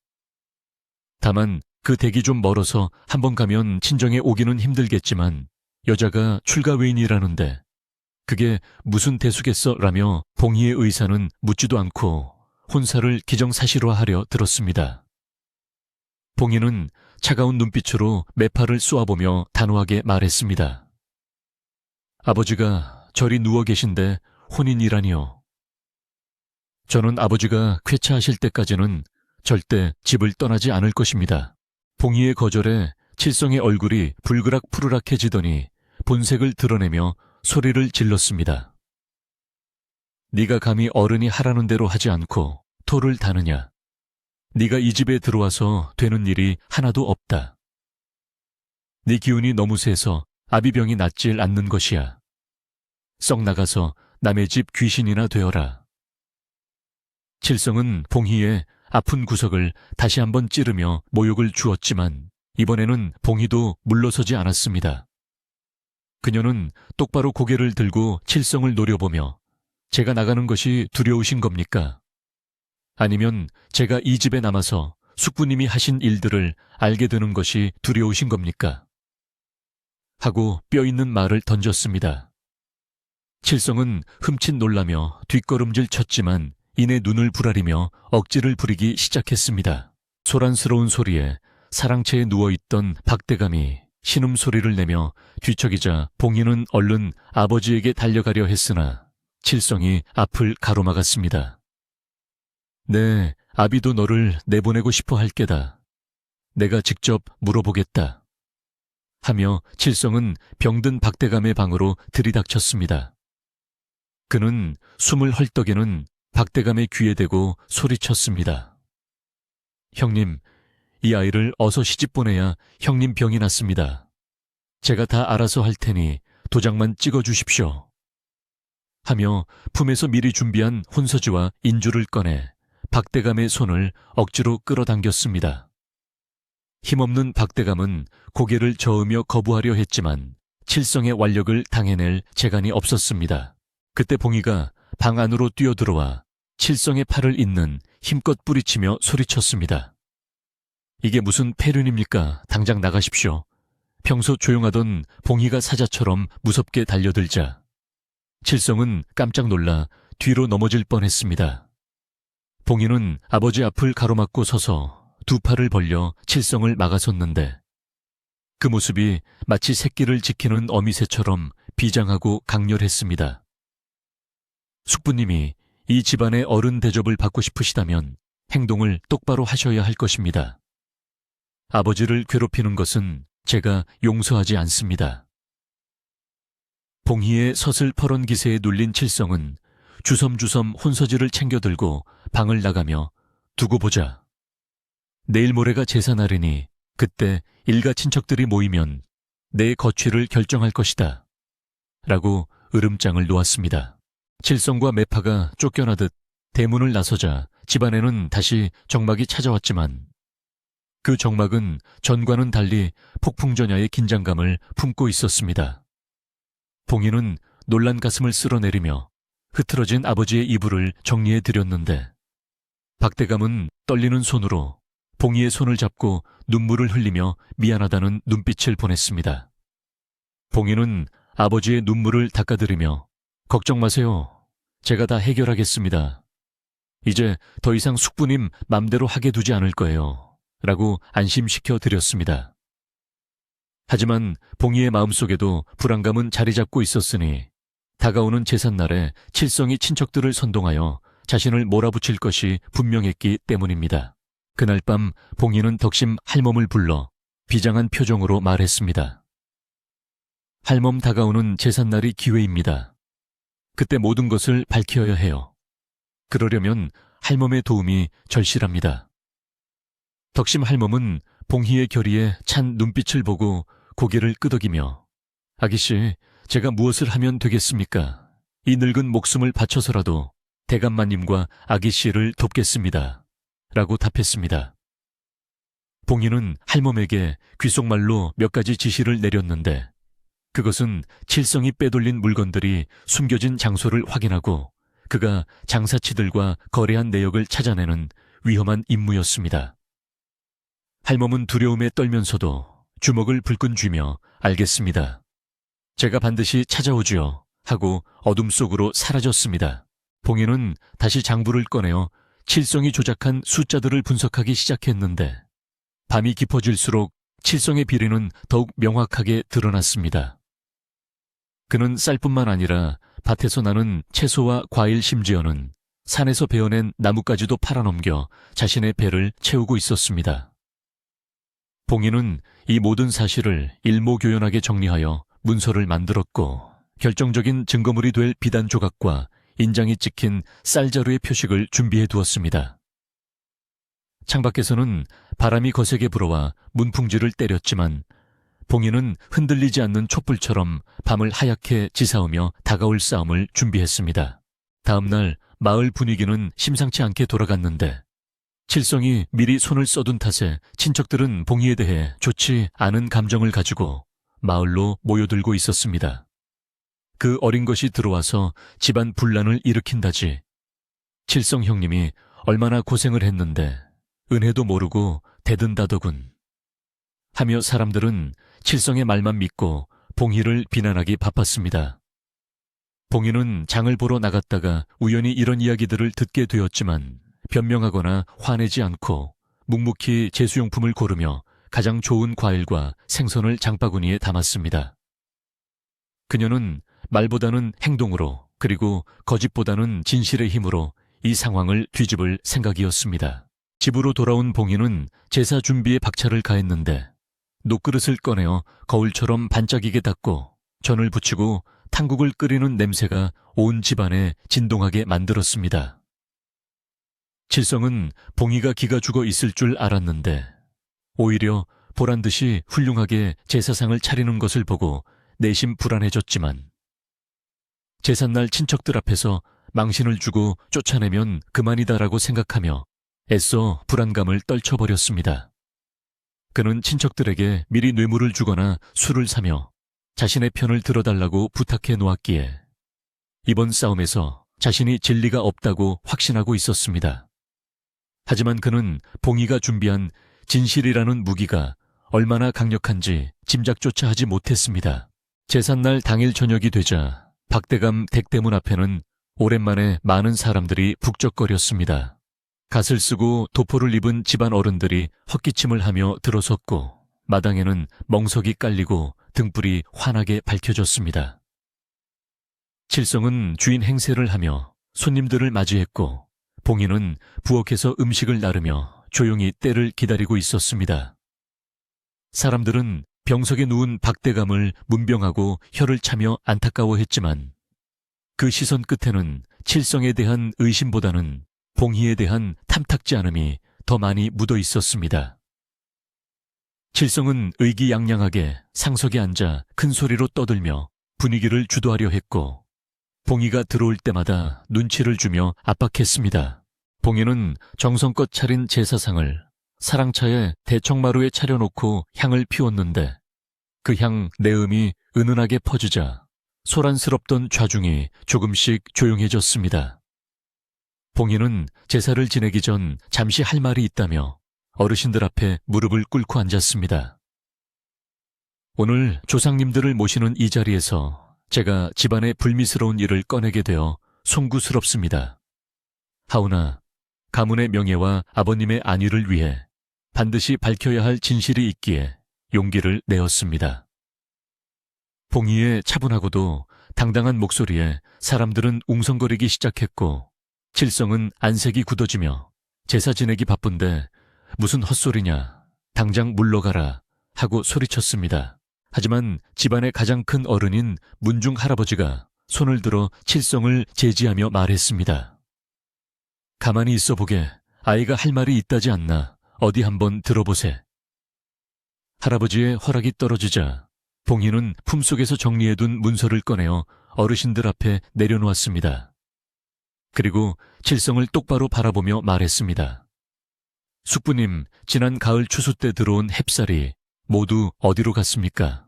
다만 그 댁이 좀 멀어서 한번 가면 친정에 오기는 힘들겠지만 여자가 출가외인이라는데 그게 무슨 대수겠어 라며 봉희의 의사는 묻지도 않고 혼사를 기정사실화하려 들었습니다. 봉희는 차가운 눈빛으로 매파를 쏘아보며 단호하게 말했습니다. 아버지가 저리 누워 계신데 혼인이라니요. 저는 아버지가 쾌차하실 때까지는 절대 집을 떠나지 않을 것입니다. 봉희의 거절에 칠성의 얼굴이 불그락 푸르락해지더니 본색을 드러내며 소리를 질렀습니다. 네가 감히 어른이 하라는 대로 하지 않고 토를 다느냐. 네가 이 집에 들어와서 되는 일이 하나도 없다. 네 기운이 너무 세서 아비병이 낫질 않는 것이야. 썩 나가서 남의 집 귀신이나 되어라. 칠성은 봉희의 아픈 구석을 다시 한번 찌르며 모욕을 주었지만 이번에는 봉희도 물러서지 않았습니다. 그녀는 똑바로 고개를 들고 칠성을 노려보며 제가 나가는 것이 두려우신 겁니까? 아니면 제가 이 집에 남아서 숙부님이 하신 일들을 알게 되는 것이 두려우신 겁니까? 하고 뼈있는 말을 던졌습니다. 칠성은 흠칫 놀라며 뒷걸음질 쳤지만 이내 눈을 부라리며 억지를 부리기 시작했습니다. 소란스러운 소리에 사랑채에 누워있던 박대감이 신음소리를 내며 뒤척이자 봉인은 얼른 아버지에게 달려가려 했으나 칠성이 앞을 가로막았습니다. 네, 아비도 너를 내보내고 싶어 할 게다. 내가 직접 물어보겠다. 하며 칠성은 병든 박대감의 방으로 들이닥쳤습니다. 그는 숨을 헐떡이는 박대감의 귀에 대고 소리쳤습니다. 형님, 이 아이를 어서 시집 보내야 형님 병이 낫습니다. 제가 다 알아서 할 테니 도장만 찍어주십시오. 하며 품에서 미리 준비한 혼서지와 인주를 꺼내 박대감의 손을 억지로 끌어당겼습니다. 힘없는 박대감은 고개를 저으며 거부하려 했지만 칠성의 완력을 당해낼 재간이 없었습니다. 그때 봉이가 방 안으로 뛰어들어와 칠성의 팔을 잇는 힘껏 뿌리치며 소리쳤습니다. 이게 무슨 폐륜입니까? 당장 나가십시오. 평소 조용하던 봉이가 사자처럼 무섭게 달려들자 칠성은 깜짝 놀라 뒤로 넘어질 뻔했습니다. 봉이는 아버지 앞을 가로막고 서서 두 팔을 벌려 칠성을 막아섰는데 그 모습이 마치 새끼를 지키는 어미새처럼 비장하고 강렬했습니다. 숙부님이 이 집안의 어른 대접을 받고 싶으시다면 행동을 똑바로 하셔야 할 것입니다. 아버지를 괴롭히는 것은 제가 용서하지 않습니다. 봉희의 서슬퍼런 기세에 눌린 칠성은 주섬주섬 혼서지를 챙겨들고 방을 나가며 두고 보자. 내일 모레가 제사날이니 그때 일가 친척들이 모이면 내 거취를 결정할 것이다. 라고 으름장을 놓았습니다. 칠성과 매파가 쫓겨나듯 대문을 나서자 집안에는 다시 정막이 찾아왔지만 그 정막은 전과는 달리 폭풍전야의 긴장감을 품고 있었습니다. 봉이는 놀란 가슴을 쓸어내리며 흐트러진 아버지의 이불을 정리해 드렸는데 박대감은 떨리는 손으로 봉이의 손을 잡고 눈물을 흘리며 미안하다는 눈빛을 보냈습니다. 봉이는 아버지의 눈물을 닦아드리며 걱정 마세요. 제가 다 해결하겠습니다. 이제 더 이상 숙부님 맘대로 하게 두지 않을 거예요. 라고 안심시켜 드렸습니다. 하지만 봉이의 마음속에도 불안감은 자리 잡고 있었으니 다가오는 제삿날에 칠성이 친척들을 선동하여 자신을 몰아붙일 것이 분명했기 때문입니다. 그날 밤 봉이는 덕심 할멈을 불러 비장한 표정으로 말했습니다. 할멈 다가오는 제삿날이 기회입니다. 그때 모든 것을 밝혀야 해요. 그러려면 할멈의 도움이 절실합니다. 덕심 할멈은 봉희의 결의에 찬 눈빛을 보고 고개를 끄덕이며 아기씨, 제가 무엇을 하면 되겠습니까? 이 늙은 목숨을 바쳐서라도 대감마님과 아기씨를 돕겠습니다. 라고 답했습니다. 봉희는 할멈에게 귓속말로 몇 가지 지시를 내렸는데 그것은 칠성이 빼돌린 물건들이 숨겨진 장소를 확인하고 그가 장사치들과 거래한 내역을 찾아내는 위험한 임무였습니다. 할멈은 두려움에 떨면서도 주먹을 불끈 쥐며 알겠습니다. 제가 반드시 찾아오지요 하고 어둠 속으로 사라졌습니다. 봉이는 다시 장부를 꺼내어 칠성이 조작한 숫자들을 분석하기 시작했는데 밤이 깊어질수록 칠성의 비리는 더욱 명확하게 드러났습니다. 그는 쌀뿐만 아니라 밭에서 나는 채소와 과일 심지어는 산에서 베어낸 나뭇가지도 팔아넘겨 자신의 배를 채우고 있었습니다. 봉이는 이 모든 사실을 일모교연하게 정리하여 문서를 만들었고 결정적인 증거물이 될 비단 조각과 인장이 찍힌 쌀자루의 표식을 준비해 두었습니다. 창밖에서는 바람이 거세게 불어와 문풍지를 때렸지만 봉이는 흔들리지 않는 촛불처럼 밤을 하얗게 지사오며 다가올 싸움을 준비했습니다. 다음 날 마을 분위기는 심상치 않게 돌아갔는데 칠성이 미리 손을 써둔 탓에 친척들은 봉이에 대해 좋지 않은 감정을 가지고 마을로 모여들고 있었습니다. 그 어린 것이 들어와서 집안 분란을 일으킨다지 칠성 형님이 얼마나 고생을 했는데 은혜도 모르고 대든다더군. 하며 사람들은 칠성의 말만 믿고 봉희를 비난하기 바빴습니다. 봉희는 장을 보러 나갔다가 우연히 이런 이야기들을 듣게 되었지만 변명하거나 화내지 않고 묵묵히 제수용품을 고르며 가장 좋은 과일과 생선을 장바구니에 담았습니다. 그녀는 말보다는 행동으로 그리고 거짓보다는 진실의 힘으로 이 상황을 뒤집을 생각이었습니다. 집으로 돌아온 봉희는 제사 준비에 박차를 가했는데 녹그릇을 꺼내어 거울처럼 반짝이게 닦고 전을 부치고 탕국을 끓이는 냄새가 온 집안에 진동하게 만들었습니다. 칠성은 봉희가 기가 죽어 있을 줄 알았는데 오히려 보란듯이 훌륭하게 제사상을 차리는 것을 보고 내심 불안해졌지만 제삿날 친척들 앞에서 망신을 주고 쫓아내면 그만이다라고 생각하며 애써 불안감을 떨쳐버렸습니다. 그는 친척들에게 미리 뇌물을 주거나 술을 사며 자신의 편을 들어달라고 부탁해 놓았기에 이번 싸움에서 자신이 진리가 없다고 확신하고 있었습니다. 하지만 그는 봉희가 준비한 진실이라는 무기가 얼마나 강력한지 짐작조차 하지 못했습니다. 제삿날 당일 저녁이 되자 박대감 댁대문 앞에는 오랜만에 많은 사람들이 북적거렸습니다. 갓을 쓰고 도포를 입은 집안 어른들이 헛기침을 하며 들어섰고 마당에는 멍석이 깔리고 등불이 환하게 밝혀졌습니다. 칠성은 주인 행세를 하며 손님들을 맞이했고 봉희는 부엌에서 음식을 나르며 조용히 때를 기다리고 있었습니다. 사람들은 병석에 누운 박대감을 문병하고 혀를 차며 안타까워했지만 그 시선 끝에는 칠성에 대한 의심보다는 봉희에 대한 탐탁지 않음이 더 많이 묻어 있었습니다. 칠성은 의기양양하게 상석에 앉아 큰 소리로 떠들며 분위기를 주도하려 했고 봉희가 들어올 때마다 눈치를 주며 압박했습니다. 봉희는 정성껏 차린 제사상을 사랑차에 대청마루에 차려놓고 향을 피웠는데 그 향 내음이 은은하게 퍼지자 소란스럽던 좌중이 조금씩 조용해졌습니다. 봉희는 제사를 지내기 전 잠시 할 말이 있다며 어르신들 앞에 무릎을 꿇고 앉았습니다. 오늘 조상님들을 모시는 이 자리에서 제가 집안의 불미스러운 일을 꺼내게 되어 송구스럽습니다. 하오나 가문의 명예와 아버님의 안위를 위해 반드시 밝혀야 할 진실이 있기에 용기를 내었습니다. 봉희의 차분하고도 당당한 목소리에 사람들은 웅성거리기 시작했고 칠성은 안색이 굳어지며 제사 지내기 바쁜데 무슨 헛소리냐, 당장 물러가라 하고 소리쳤습니다. 하지만 집안의 가장 큰 어른인 문중 할아버지가 손을 들어 칠성을 제지하며 말했습니다. 가만히 있어 보게. 아이가 할 말이 있다지 않나. 어디 한번 들어보세. 할아버지의 허락이 떨어지자 봉희는 품속에서 정리해둔 문서를 꺼내어 어르신들 앞에 내려놓았습니다. 그리고 칠성을 똑바로 바라보며 말했습니다. 숙부님, 지난 가을 추수 때 들어온 햅쌀이 모두 어디로 갔습니까?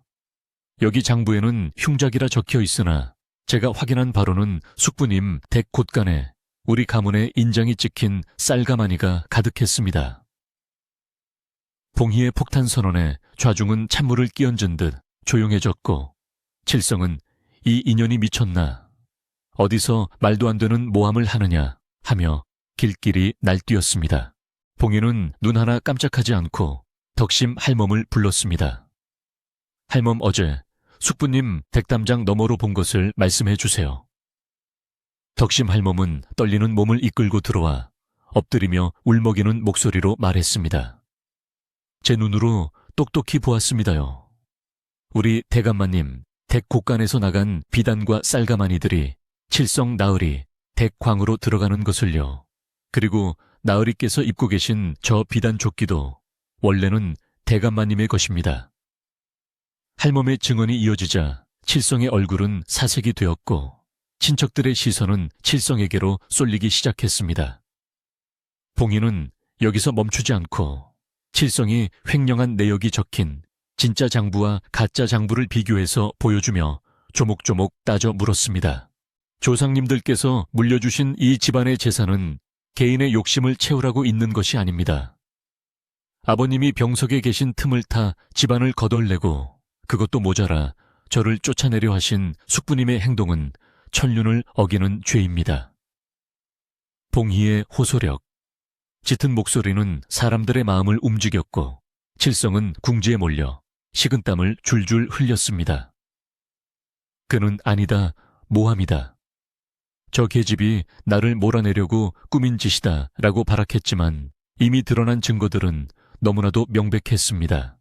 여기 장부에는 흉작이라 적혀 있으나 제가 확인한 바로는 숙부님 댁 곳간에 우리 가문의 인장이 찍힌 쌀가마니가 가득했습니다. 봉희의 폭탄 선언에 좌중은 찬물을 끼얹은 듯 조용해졌고 칠성은 이 인연이 미쳤나? 어디서 말도 안 되는 모함을 하느냐? 하며 길길이 날뛰었습니다. 봉희는 눈 하나 깜짝하지 않고 덕심 할멈을 불렀습니다. 할멈 어제 숙부님 댁담장 너머로 본 것을 말씀해 주세요. 덕심 할멈은 떨리는 몸을 이끌고 들어와 엎드리며 울먹이는 목소리로 말했습니다. 제 눈으로 똑똑히 보았습니다요. 우리 대감마님 댁 곳간에서 나간 비단과 쌀가마니들이 칠성 나으리 댁 광으로 들어가는 것을요. 그리고 나으리께서 입고 계신 저 비단 조끼도 원래는 대감마님의 것입니다. 할멈의 증언이 이어지자 칠성의 얼굴은 사색이 되었고 친척들의 시선은 칠성에게로 쏠리기 시작했습니다. 봉희는 여기서 멈추지 않고 칠성이 횡령한 내역이 적힌 진짜 장부와 가짜 장부를 비교해서 보여주며 조목조목 따져 물었습니다. 조상님들께서 물려주신 이 집안의 재산은 개인의 욕심을 채우라고 있는 것이 아닙니다. 아버님이 병석에 계신 틈을 타 집안을 거덜내고 그것도 모자라 저를 쫓아내려 하신 숙부님의 행동은 천륜을 어기는 죄입니다. 봉희의 호소력. 짙은 목소리는 사람들의 마음을 움직였고 칠성은 궁지에 몰려 식은땀을 줄줄 흘렸습니다. 그는 아니다, 모함이다. 저 계집이 나를 몰아내려고 꾸민 짓이다 라고 발악했지만 이미 드러난 증거들은 너무나도 명백했습니다.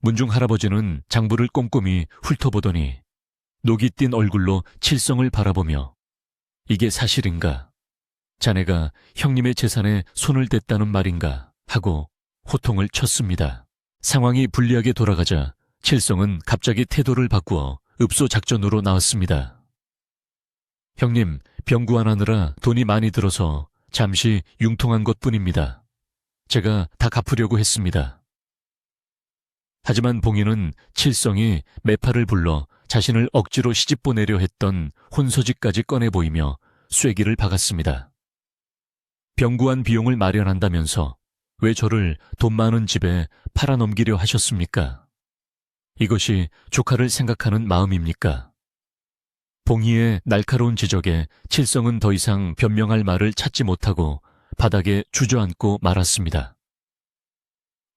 문중 할아버지는 장부를 꼼꼼히 훑어보더니 녹이 띈 얼굴로 칠성을 바라보며 이게 사실인가? 자네가 형님의 재산에 손을 댔다는 말인가? 하고 호통을 쳤습니다. 상황이 불리하게 돌아가자 칠성은 갑자기 태도를 바꾸어 읍소 작전으로 나왔습니다. 형님, 병 구안하느라 돈이 많이 들어서 잠시 융통한 것뿐입니다. 제가 다 갚으려고 했습니다. 하지만 봉인은 칠성이 매파를 불러 자신을 억지로 시집 보내려 했던 혼서지까지 꺼내 보이며 쐐기를 박았습니다. 병구한 비용을 마련한다면서 왜 저를 돈 많은 집에 팔아넘기려 하셨습니까? 이것이 조카를 생각하는 마음입니까? 봉희의 날카로운 지적에 칠성은 더 이상 변명할 말을 찾지 못하고 바닥에 주저앉고 말았습니다.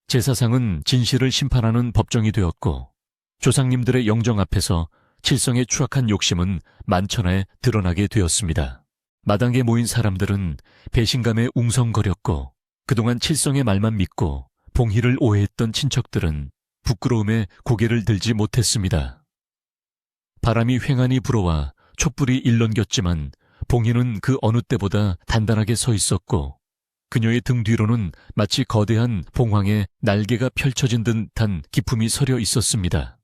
제사상은 진실을 심판하는 법정이 되었고 조상님들의 영정 앞에서 칠성의 추악한 욕심은 만천하에 드러나게 되었습니다. 마당에 모인 사람들은 배신감에 웅성거렸고 그동안 칠성의 말만 믿고 봉희를 오해했던 친척들은 부끄러움에 고개를 들지 못했습니다. 바람이 횡하니 불어와 촛불이 일렁겼지만 봉희는 그 어느 때보다 단단하게 서 있었고 그녀의 등 뒤로는 마치 거대한 봉황의 날개가 펼쳐진 듯한 기품이 서려 있었습니다.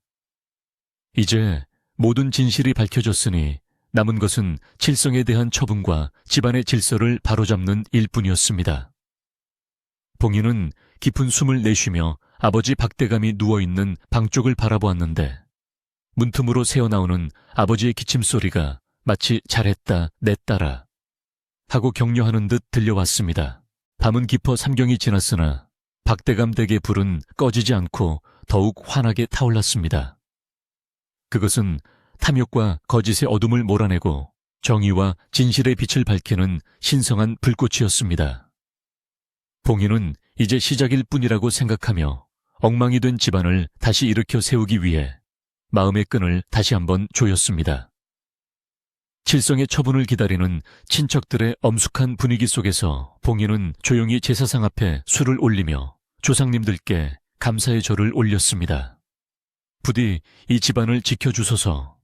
이제 모든 진실이 밝혀졌으니 남은 것은 칠성에 대한 처분과 집안의 질서를 바로잡는 일뿐이었습니다. 봉희는 깊은 숨을 내쉬며 아버지 박대감이 누워있는 방 쪽을 바라보았는데 문틈으로 새어나오는 아버지의 기침소리가 마치 잘했다 내 딸아 하고 격려하는 듯 들려왔습니다. 밤은 깊어 삼경이 지났으나 박대감 댁의 불은 꺼지지 않고 더욱 환하게 타올랐습니다. 그것은 탐욕과 거짓의 어둠을 몰아내고 정의와 진실의 빛을 밝히는 신성한 불꽃이었습니다. 봉희는 이제 시작일 뿐이라고 생각하며 엉망이 된 집안을 다시 일으켜 세우기 위해 마음의 끈을 다시 한번 조였습니다. 칠성의 처분을 기다리는 친척들의 엄숙한 분위기 속에서 봉희는 조용히 제사상 앞에 술을 올리며 조상님들께 감사의 절을 올렸습니다. 부디 이 집안을 지켜주소서.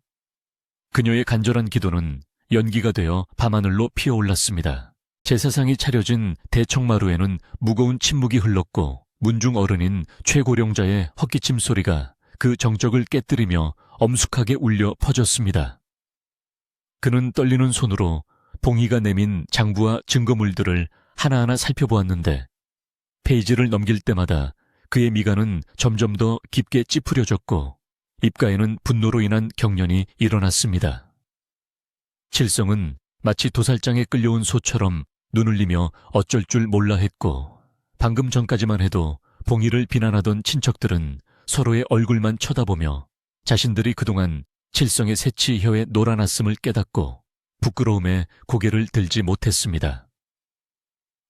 그녀의 간절한 기도는 연기가 되어 밤하늘로 피어올랐습니다. 제사상이 차려진 대청마루에는 무거운 침묵이 흘렀고 문중 어른인 최고령자의 헛기침 소리가 그 정적을 깨뜨리며 엄숙하게 울려 퍼졌습니다. 그는 떨리는 손으로 봉희가 내민 장부와 증거물들을 하나하나 살펴보았는데 페이지를 넘길 때마다 그의 미간은 점점 더 깊게 찌푸려졌고 입가에는 분노로 인한 경련이 일어났습니다. 칠성은 마치 도살장에 끌려온 소처럼 눈을 리며 어쩔 줄 몰라 했고 방금 전까지만 해도 봉희를 비난하던 친척들은 서로의 얼굴만 쳐다보며 자신들이 그동안 칠성의 새치 혀에 놀아났음을 깨닫고 부끄러움에 고개를 들지 못했습니다.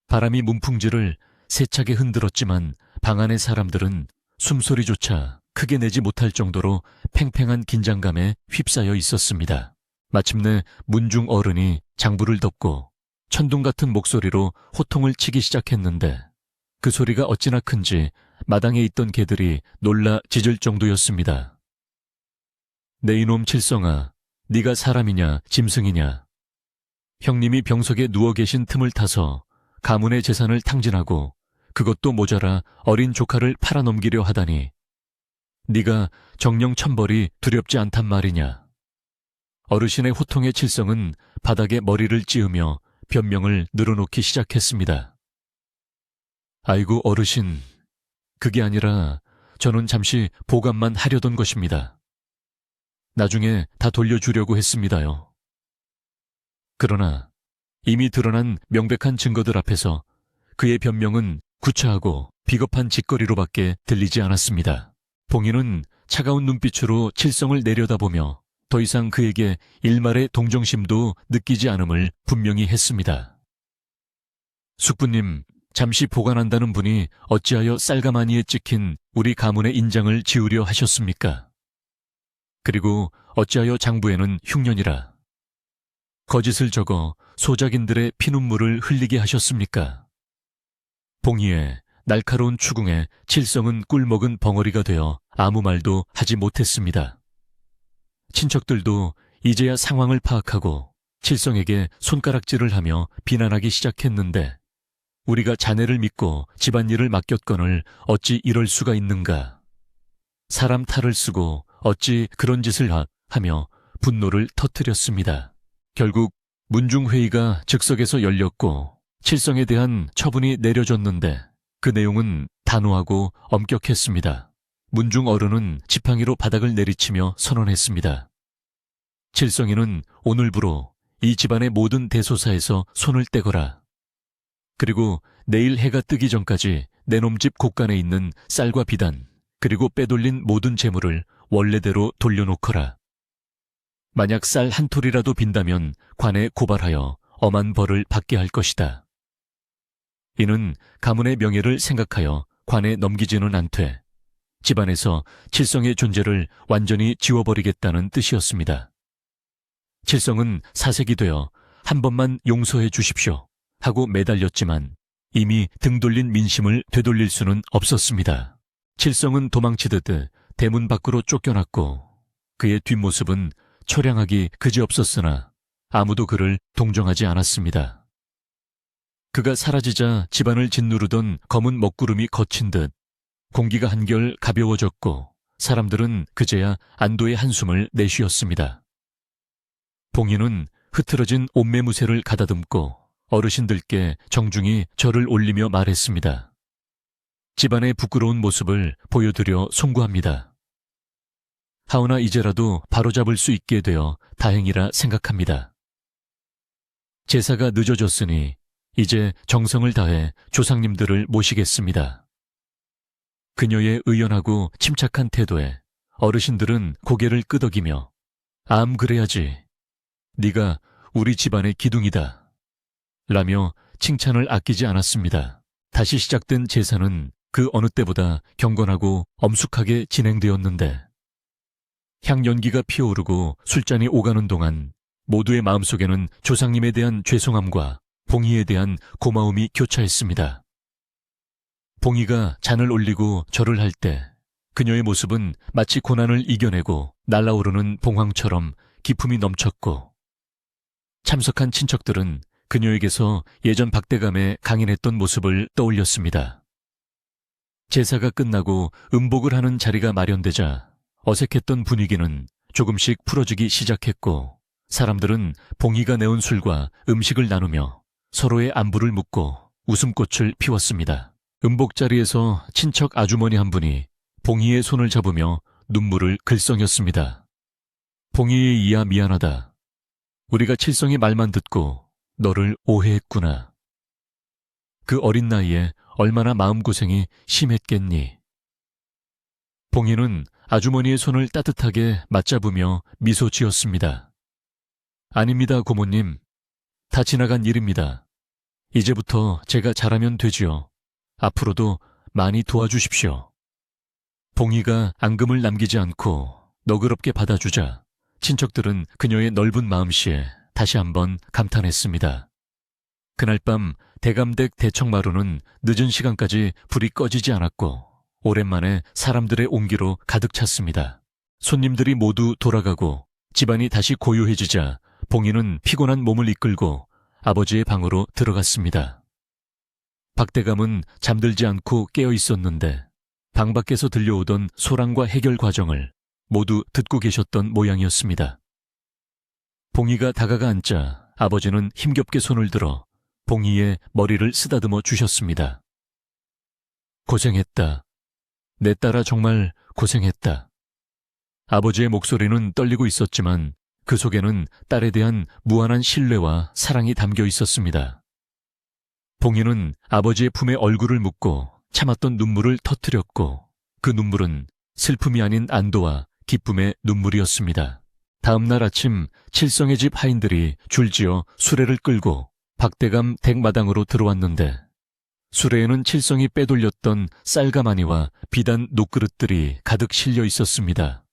바람이 문풍지를 세차게 흔들었지만 방 안의 사람들은 숨소리조차 크게 내지 못할 정도로 팽팽한 긴장감에 휩싸여 있었습니다. 마침내 문중 어른이 장부를 덮고 천둥 같은 목소리로 호통을 치기 시작했는데 그 소리가 어찌나 큰지 마당에 있던 개들이 놀라 짖을 정도였습니다. 내 이놈 칠성아, 네가 사람이냐 짐승이냐. 형님이 병석에 누워 계신 틈을 타서 가문의 재산을 탕진하고 그것도 모자라 어린 조카를 팔아넘기려 하다니 네가 정령 천벌이 두렵지 않단 말이냐. 어르신의 호통의 칠성은 바닥에 머리를 찌으며 변명을 늘어놓기 시작했습니다. 아이고 어르신, 그게 아니라 저는 잠시 보관만 하려던 것입니다. 나중에 다 돌려주려고 했습니다요. 그러나 이미 드러난 명백한 증거들 앞에서 그의 변명은 구차하고 비겁한 짓거리로밖에 들리지 않았습니다. 봉인은 차가운 눈빛으로 칠성을 내려다보며 더 이상 그에게 일말의 동정심도 느끼지 않음을 분명히 했습니다. 숙부님, 잠시 보관한다는 분이 어찌하여 쌀가마니에 찍힌 우리 가문의 인장을 지우려 하셨습니까? 그리고 어찌하여 장부에는 흉년이라 거짓을 적어 소작인들의 피눈물을 흘리게 하셨습니까? 봉희의 날카로운 추궁에 칠성은 꿀먹은 벙어리가 되어 아무 말도 하지 못했습니다. 친척들도 이제야 상황을 파악하고 칠성에게 손가락질을 하며 비난하기 시작했는데 우리가 자네를 믿고 집안일을 맡겼거늘 어찌 이럴 수가 있는가? 사람 탈을 쓰고 어찌 그런 짓을 하며 분노를 터뜨렸습니다. 결국 문중회의가 즉석에서 열렸고 칠성에 대한 처분이 내려졌는데 그 내용은 단호하고 엄격했습니다. 문중 어른은 지팡이로 바닥을 내리치며 선언했습니다. 칠성이는 오늘부로 이 집안의 모든 대소사에서 손을 떼거라. 그리고 내일 해가 뜨기 전까지 내 놈집 곳간에 있는 쌀과 비단 그리고 빼돌린 모든 재물을 원래대로 돌려놓거라. 만약 쌀 한 톨이라도 빈다면 관에 고발하여 엄한 벌을 받게 할 것이다. 이는 가문의 명예를 생각하여 관에 넘기지는 않되 집안에서 칠성의 존재를 완전히 지워버리겠다는 뜻이었습니다. 칠성은 사색이 되어 한 번만 용서해 주십시오 하고 매달렸지만 이미 등 돌린 민심을 되돌릴 수는 없었습니다. 칠성은 도망치듯 대문 밖으로 쫓겨났고 그의 뒷모습은 처량하기 그지없었으나 아무도 그를 동정하지 않았습니다. 그가 사라지자 집안을 짓누르던 검은 먹구름이 거친 듯 공기가 한결 가벼워졌고 사람들은 그제야 안도의 한숨을 내쉬었습니다. 봉인은 흐트러진 옷매무새를 가다듬고 어르신들께 정중히 절을 올리며 말했습니다. 집안의 부끄러운 모습을 보여드려 송구합니다. 하오나 이제라도 바로잡을 수 있게 되어 다행이라 생각합니다. 제사가 늦어졌으니 이제 정성을 다해 조상님들을 모시겠습니다. 그녀의 의연하고 침착한 태도에 어르신들은 고개를 끄덕이며 암 그래야지. 네가 우리 집안의 기둥이다. 라며 칭찬을 아끼지 않았습니다. 다시 시작된 제사는 그 어느 때보다 경건하고 엄숙하게 진행되었는데 향연기가 피어오르고 술잔이 오가는 동안 모두의 마음속에는 조상님에 대한 죄송함과 봉희에 대한 고마움이 교차했습니다. 봉희가 잔을 올리고 절을 할 때 그녀의 모습은 마치 고난을 이겨내고 날아오르는 봉황처럼 기품이 넘쳤고 참석한 친척들은 그녀에게서 예전 박대감에 강인했던 모습을 떠올렸습니다. 제사가 끝나고 음복을 하는 자리가 마련되자 어색했던 분위기는 조금씩 풀어지기 시작했고 사람들은 봉희가 내온 술과 음식을 나누며 서로의 안부를 묻고 웃음꽃을 피웠습니다. 음복 자리에서 친척 아주머니 한 분이 봉희의 손을 잡으며 눈물을 글썽였습니다. 봉희 이야 미안하다. 우리가 칠성의 말만 듣고 너를 오해했구나. 그 어린 나이에 얼마나 마음고생이 심했겠니. 봉희는 아주머니의 손을 따뜻하게 맞잡으며 미소 지었습니다. 아닙니다, 고모님. 다 지나간 일입니다. 이제부터 제가 잘하면 되지요. 앞으로도 많이 도와주십시오. 봉희가 앙금을 남기지 않고 너그럽게 받아주자 친척들은 그녀의 넓은 마음씨에 다시 한번 감탄했습니다. 그날 밤 대감댁 대청마루는 늦은 시간까지 불이 꺼지지 않았고 오랜만에 사람들의 온기로 가득 찼습니다. 손님들이 모두 돌아가고 집안이 다시 고요해지자 봉희는 피곤한 몸을 이끌고 아버지의 방으로 들어갔습니다. 박대감은 잠들지 않고 깨어 있었는데 방 밖에서 들려오던 소란과 해결 과정을 모두 듣고 계셨던 모양이었습니다. 봉희가 다가가 앉자 아버지는 힘겹게 손을 들어 봉희의 머리를 쓰다듬어 주셨습니다. 고생했다. 내 딸아 정말 고생했다. 아버지의 목소리는 떨리고 있었지만 그 속에는 딸에 대한 무한한 신뢰와 사랑이 담겨 있었습니다. 봉희는 아버지의 품에 얼굴을 묻고 참았던 눈물을 터뜨렸고 그 눈물은 슬픔이 아닌 안도와 기쁨의 눈물이었습니다. 다음 날 아침 칠성의 집 하인들이 줄지어 수레를 끌고 박대감 댁마당으로 들어왔는데 수레에는 칠성이 빼돌렸던 쌀가마니와 비단 녹그릇들이 가득 실려 있었습니다.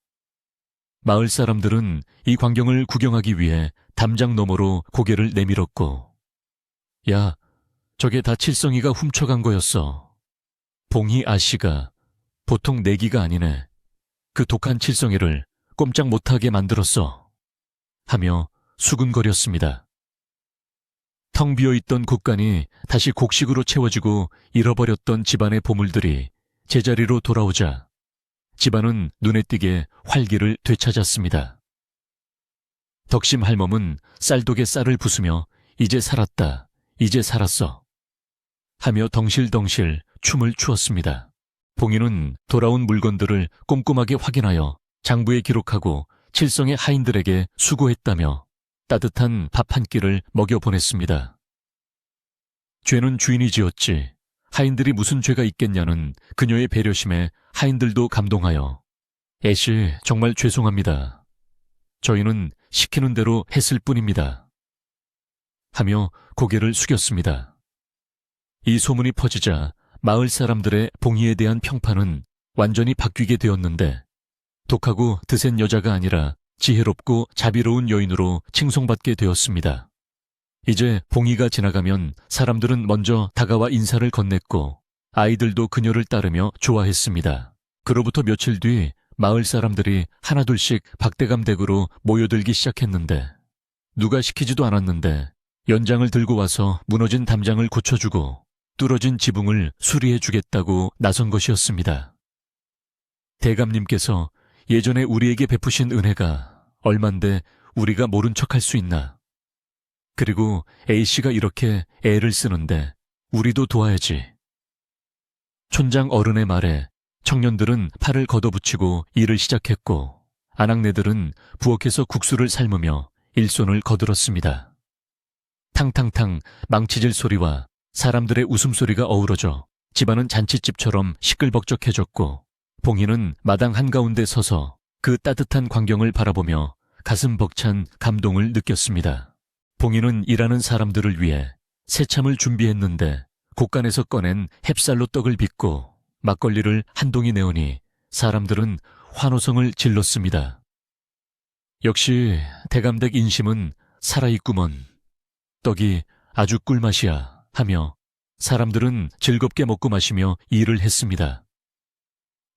마을 사람들은 이 광경을 구경하기 위해 담장 너머로 고개를 내밀었고 야, 저게 다 칠성이가 훔쳐간 거였어. 봉희 아씨가 보통 내기가 아니네. 그 독한 칠성이를 꼼짝 못하게 만들었어. 하며 수군거렸습니다. 텅 비어있던 곳간이 다시 곡식으로 채워지고 잃어버렸던 집안의 보물들이 제자리로 돌아오자 집안은 눈에 띄게 활기를 되찾았습니다. 덕심 할멈은 쌀독에 쌀을 부수며 이제 살았다, 이제 살았어 하며 덩실덩실 춤을 추었습니다. 봉희는 돌아온 물건들을 꼼꼼하게 확인하여 장부에 기록하고 칠성의 하인들에게 수고했다며 따뜻한 밥 한 끼를 먹여보냈습니다. 죄는 주인이 지었지 하인들이 무슨 죄가 있겠냐는 그녀의 배려심에 하인들도 감동하여 애씨 정말 죄송합니다. 저희는 시키는 대로 했을 뿐입니다. 하며 고개를 숙였습니다. 이 소문이 퍼지자 마을 사람들의 봉희에 대한 평판은 완전히 바뀌게 되었는데 독하고 드센 여자가 아니라 지혜롭고 자비로운 여인으로 칭송받게 되었습니다. 이제 봉희가 지나가면 사람들은 먼저 다가와 인사를 건넸고 아이들도 그녀를 따르며 좋아했습니다. 그로부터 며칠 뒤 마을 사람들이 하나둘씩 박대감 댁으로 모여들기 시작했는데 누가 시키지도 않았는데 연장을 들고 와서 무너진 담장을 고쳐주고 뚫어진 지붕을 수리해주겠다고 나선 것이었습니다. 대감님께서 예전에 우리에게 베푸신 은혜가 얼만데 우리가 모른 척할 수 있나. 그리고 A씨가 이렇게 애를 쓰는데 우리도 도와야지. 촌장 어른의 말에 청년들은 팔을 걷어붙이고 일을 시작했고 아낙네들은 부엌에서 국수를 삶으며 일손을 거들었습니다. 탕탕탕 망치질 소리와 사람들의 웃음소리가 어우러져 집안은 잔칫집처럼 시끌벅적해졌고 봉희는 마당 한가운데 서서 그 따뜻한 광경을 바라보며 가슴 벅찬 감동을 느꼈습니다. 봉희는 일하는 사람들을 위해 새참을 준비했는데 곳간에서 꺼낸 햅쌀로 떡을 빚고 막걸리를 한 동이 내오니 사람들은 환호성을 질렀습니다. 역시 대감댁 인심은 살아있구먼. 떡이 아주 꿀맛이야 하며 사람들은 즐겁게 먹고 마시며 일을 했습니다.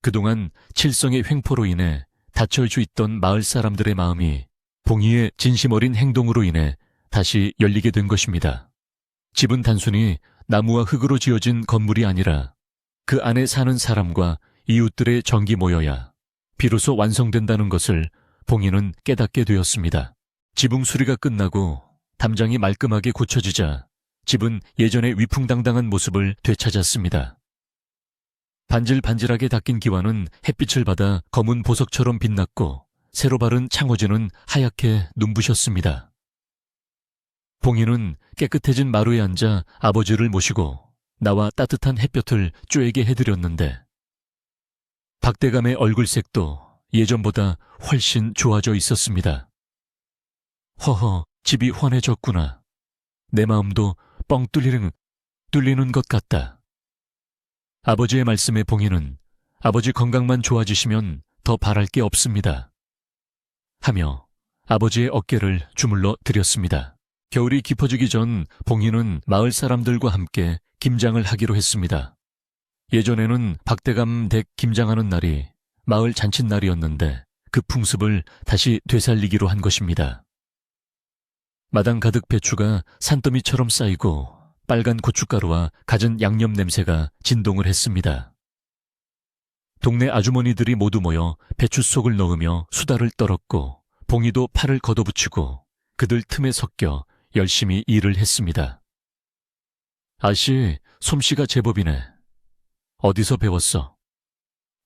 그동안 칠성의 횡포로 인해 닫혀져 있던 마을 사람들의 마음이 봉희의 진심 어린 행동으로 인해 다시 열리게 된 것입니다. 집은 단순히 나무와 흙으로 지어진 건물이 아니라 그 안에 사는 사람과 이웃들의 정이 모여야 비로소 완성된다는 것을 봉희는 깨닫게 되었습니다. 지붕 수리가 끝나고 담장이 말끔하게 고쳐지자 집은 예전의 위풍당당한 모습을 되찾았습니다. 반질반질하게 닦인 기와는 햇빛을 받아 검은 보석처럼 빛났고 새로 바른 창호지는 하얗게 눈부셨습니다. 봉희는 깨끗해진 마루에 앉아 아버지를 모시고 나와 따뜻한 햇볕을 쬐게 해드렸는데 박대감의 얼굴색도 예전보다 훨씬 좋아져 있었습니다. 허허, 집이 환해졌구나. 내 마음도 뻥 뚫리는 것 같다. 아버지의 말씀에 봉희는 아버지 건강만 좋아지시면 더 바랄 게 없습니다. 하며 아버지의 어깨를 주물러 드렸습니다. 겨울이 깊어지기 전 봉희는 마을 사람들과 함께 김장을 하기로 했습니다. 예전에는 박대감 댁 김장하는 날이 마을 잔칫날이었는데 그 풍습을 다시 되살리기로 한 것입니다. 마당 가득 배추가 산더미처럼 쌓이고 빨간 고춧가루와 갖은 양념 냄새가 진동을 했습니다. 동네 아주머니들이 모두 모여 배추속을 넣으며 수다를 떨었고 봉희도 팔을 걷어붙이고 그들 틈에 섞여 열심히 일을 했습니다. 아씨, 솜씨가 제법이네. 어디서 배웠어?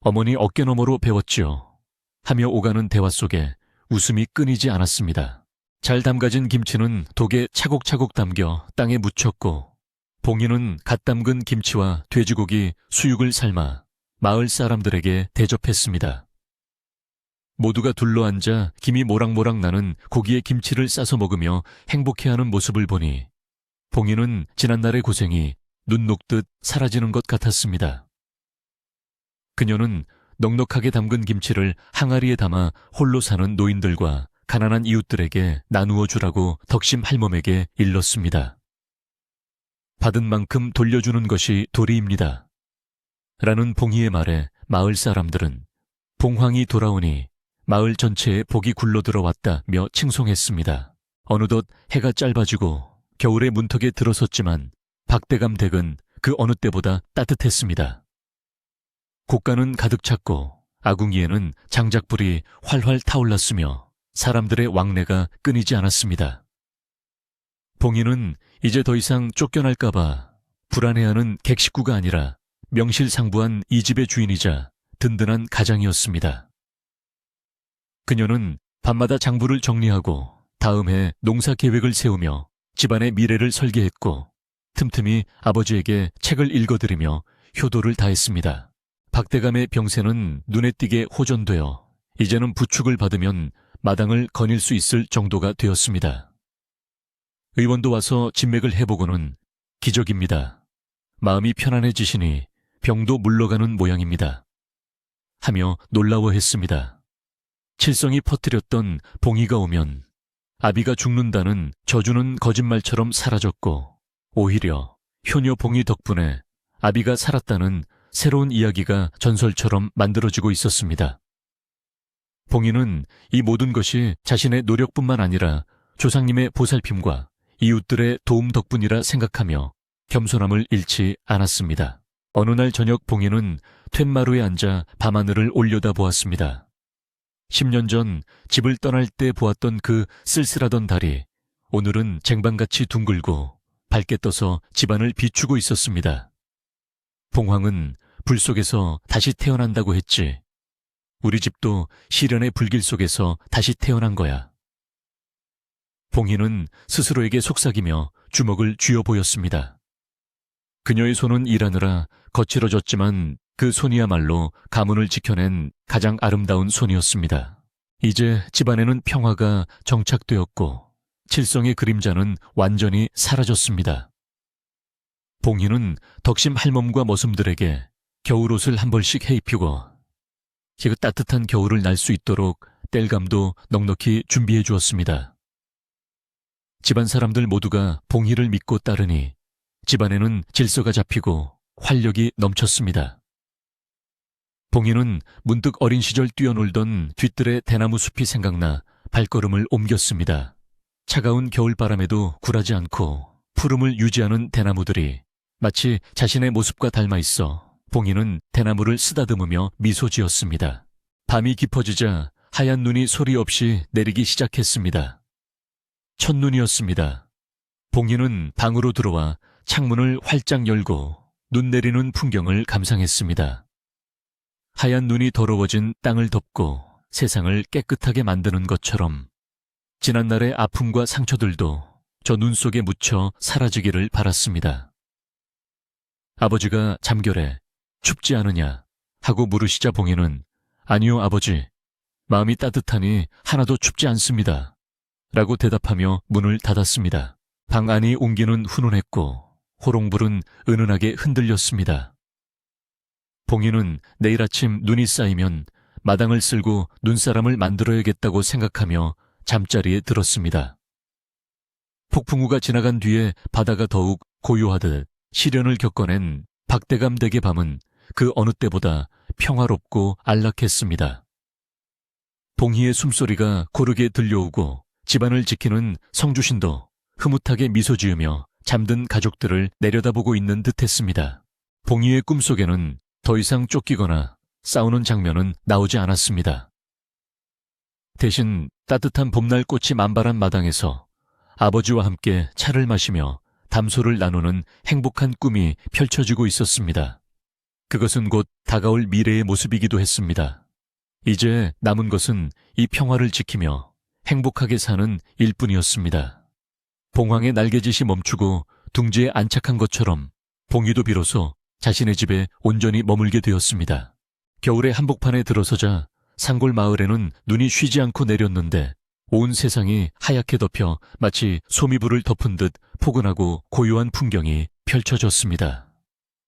어머니 어깨너머로 배웠지요. 하며 오가는 대화 속에 웃음이 끊이지 않았습니다. 잘 담가진 김치는 독에 차곡차곡 담겨 땅에 묻혔고, 봉이는 갓 담근 김치와 돼지고기, 수육을 삶아 마을 사람들에게 대접했습니다. 모두가 둘러앉아 김이 모락모락 나는 고기에 김치를 싸서 먹으며 행복해하는 모습을 보니 봉이는 지난날의 고생이 눈 녹듯 사라지는 것 같았습니다. 그녀는 넉넉하게 담근 김치를 항아리에 담아 홀로 사는 노인들과 가난한 이웃들에게 나누어 주라고 덕심 할멈에게 일렀습니다. 받은 만큼 돌려주는 것이 도리입니다. 라는 봉희의 말에 마을 사람들은 봉황이 돌아오니 마을 전체에 복이 굴러들어왔다며 칭송했습니다. 어느덧 해가 짧아지고 겨울의 문턱에 들어섰지만 박대감 댁은 그 어느 때보다 따뜻했습니다. 곶간은 가득 찼고 아궁이에는 장작불이 활활 타올랐으며 사람들의 왕래가 끊이지 않았습니다. 봉희는 이제 더 이상 쫓겨날까봐 불안해하는 객식구가 아니라 명실상부한 이 집의 주인이자 든든한 가장이었습니다. 그녀는 밤마다 장부를 정리하고 다음 해 농사 계획을 세우며 집안의 미래를 설계했고 틈틈이 아버지에게 책을 읽어드리며 효도를 다했습니다. 박대감의 병세는 눈에 띄게 호전되어 이제는 부축을 받으면 마당을 거닐 수 있을 정도가 되었습니다. 의원도 와서 진맥을 해보고는 기적입니다. 마음이 편안해지시니 병도 물러가는 모양입니다. 하며 놀라워했습니다. 칠성이 퍼뜨렸던 봉희가 오면 아비가 죽는다는 저주는 거짓말처럼 사라졌고 오히려 효녀 봉희 덕분에 아비가 살았다는 새로운 이야기가 전설처럼 만들어지고 있었습니다. 봉희는 이 모든 것이 자신의 노력뿐만 아니라 조상님의 보살핌과 이웃들의 도움 덕분이라 생각하며 겸손함을 잃지 않았습니다. 어느 날 저녁 봉희는 툇마루에 앉아 밤하늘을 올려다보았습니다. 10년 전 집을 떠날 때 보았던 그 쓸쓸하던 달이 오늘은 쟁반같이 둥글고 밝게 떠서 집안을 비추고 있었습니다. 봉황은 불 속에서 다시 태어난다고 했지. 우리 집도 시련의 불길 속에서 다시 태어난 거야. 봉희는 스스로에게 속삭이며 주먹을 쥐어 보였습니다. 그녀의 손은 일하느라 거칠어졌지만 그 손이야말로 가문을 지켜낸 가장 아름다운 손이었습니다. 이제 집안에는 평화가 정착되었고 칠성의 그림자는 완전히 사라졌습니다. 봉희는 덕심 할멈과 머슴들에게 겨울옷을 한 벌씩 해입히고 그 따뜻한 겨울을 날 수 있도록 땔감도 넉넉히 준비해 주었습니다. 집안 사람들 모두가 봉희를 믿고 따르니 집안에는 질서가 잡히고 활력이 넘쳤습니다. 봉희는 문득 어린 시절 뛰어놀던 뒤뜰의 대나무 숲이 생각나 발걸음을 옮겼습니다. 차가운 겨울바람에도 굴하지 않고 푸름을 유지하는 대나무들이 마치 자신의 모습과 닮아 있어 봉희는 대나무를 쓰다듬으며 미소 지었습니다. 밤이 깊어지자 하얀 눈이 소리 없이 내리기 시작했습니다. 첫눈이었습니다. 봉희는 방으로 들어와 창문을 활짝 열고 눈 내리는 풍경을 감상했습니다. 하얀 눈이 더러워진 땅을 덮고 세상을 깨끗하게 만드는 것처럼 지난날의 아픔과 상처들도 저 눈 속에 묻혀 사라지기를 바랐습니다. 아버지가 잠결에 춥지 않으냐 하고 물으시자 봉희는 아니요 아버지, 마음이 따뜻하니 하나도 춥지 않습니다. 라고 대답하며 문을 닫았습니다. 방 안이 온기는 훈훈했고 호롱불은 은은하게 흔들렸습니다. 봉희는 내일 아침 눈이 쌓이면 마당을 쓸고 눈사람을 만들어야겠다고 생각하며 잠자리에 들었습니다. 폭풍우가 지나간 뒤에 바다가 더욱 고요하듯 시련을 겪어낸 박대감 댁의 밤은 그 어느 때보다 평화롭고 안락했습니다. 봉희의 숨소리가 고르게 들려오고 집안을 지키는 성주신도 흐뭇하게 미소 지으며 잠든 가족들을 내려다보고 있는 듯했습니다. 봉희의 꿈속에는 더 이상 쫓기거나 싸우는 장면은 나오지 않았습니다. 대신 따뜻한 봄날 꽃이 만발한 마당에서 아버지와 함께 차를 마시며 담소를 나누는 행복한 꿈이 펼쳐지고 있었습니다. 그것은 곧 다가올 미래의 모습이기도 했습니다. 이제 남은 것은 이 평화를 지키며 행복하게 사는 일뿐이었습니다. 봉황의 날개짓이 멈추고 둥지에 안착한 것처럼 봉이도 비로소 자신의 집에 온전히 머물게 되었습니다. 겨울의 한복판에 들어서자 산골 마을에는 눈이 쉬지 않고 내렸는데 온 세상이 하얗게 덮여 마치 소미불을 덮은 듯 포근하고 고요한 풍경이 펼쳐졌습니다.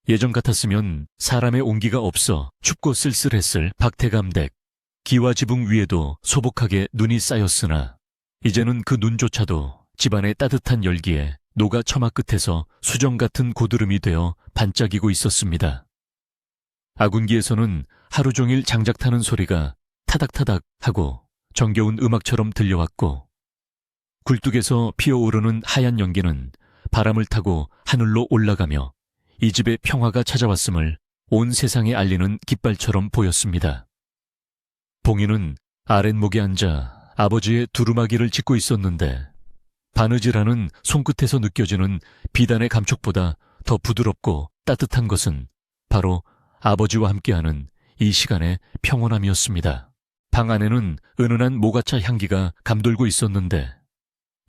예전 같았으면 사람의 온기가 없어 춥고 쓸쓸했을 박태감댁. 기와지붕 위에도 소복하게 눈이 쌓였으나 이제는 그 눈조차도 집안의 따뜻한 열기에 노가 처마 끝에서 수정 같은 고드름이 되어 반짝이고 있었습니다. 아군기에서는 하루 종일 장작 타는 소리가 타닥타닥 하고 정겨운 음악처럼 들려왔고, 굴뚝에서 피어오르는 하얀 연기는 바람을 타고 하늘로 올라가며 이 집에 평화가 찾아왔음을 온 세상에 알리는 깃발처럼 보였습니다. 봉이는 아랫목에 앉아 아버지의 두루마기를 짚고 있었는데 바느질하는 손끝에서 느껴지는 비단의 감촉보다 더 부드럽고 따뜻한 것은 바로 아버지와 함께하는 이 시간의 평온함이었습니다. 방 안에는 은은한 모가차 향기가 감돌고 있었는데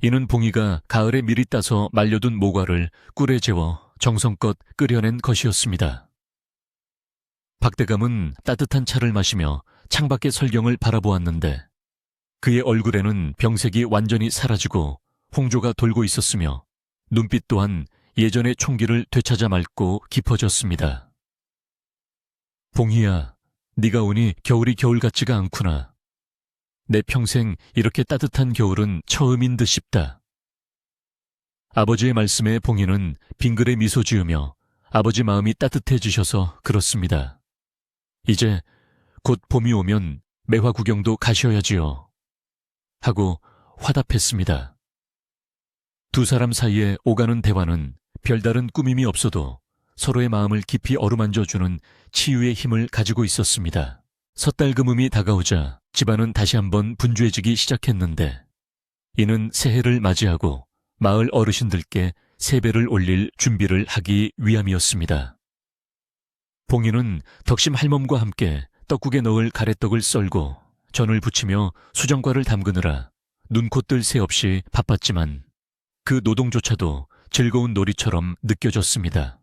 이는 봉이가 가을에 미리 따서 말려둔 모과를 꿀에 재워 정성껏 끓여낸 것이었습니다. 박대감은 따뜻한 차를 마시며 창밖의 설경을 바라보았는데 그의 얼굴에는 병색이 완전히 사라지고 홍조가 돌고 있었으며 눈빛 또한 예전의 총기를 되찾아 맑고 깊어졌습니다. 봉희야, 네가 오니 겨울이 겨울 같지가 않구나. 내 평생 이렇게 따뜻한 겨울은 처음인 듯 싶다. 아버지의 말씀에 봉희는 빙그레 미소 지으며 아버지 마음이 따뜻해지셔서 그렇습니다. 이제 곧 봄이 오면 매화 구경도 가셔야지요. 하고 화답했습니다. 두 사람 사이에 오가는 대화는 별다른 꾸밈이 없어도 서로의 마음을 깊이 어루만져주는 치유의 힘을 가지고 있었습니다. 섣달금음이 다가오자 집안은 다시 한번 분주해지기 시작했는데 이는 새해를 맞이하고 마을 어르신들께 세배를 올릴 준비를 하기 위함이었습니다. 봉이는 덕심 할멈과 함께 떡국에 넣을 가래떡을 썰고 전을 부치며 수정과를 담그느라 눈코뜰 새 없이 바빴지만 그 노동조차도 즐거운 놀이처럼 느껴졌습니다.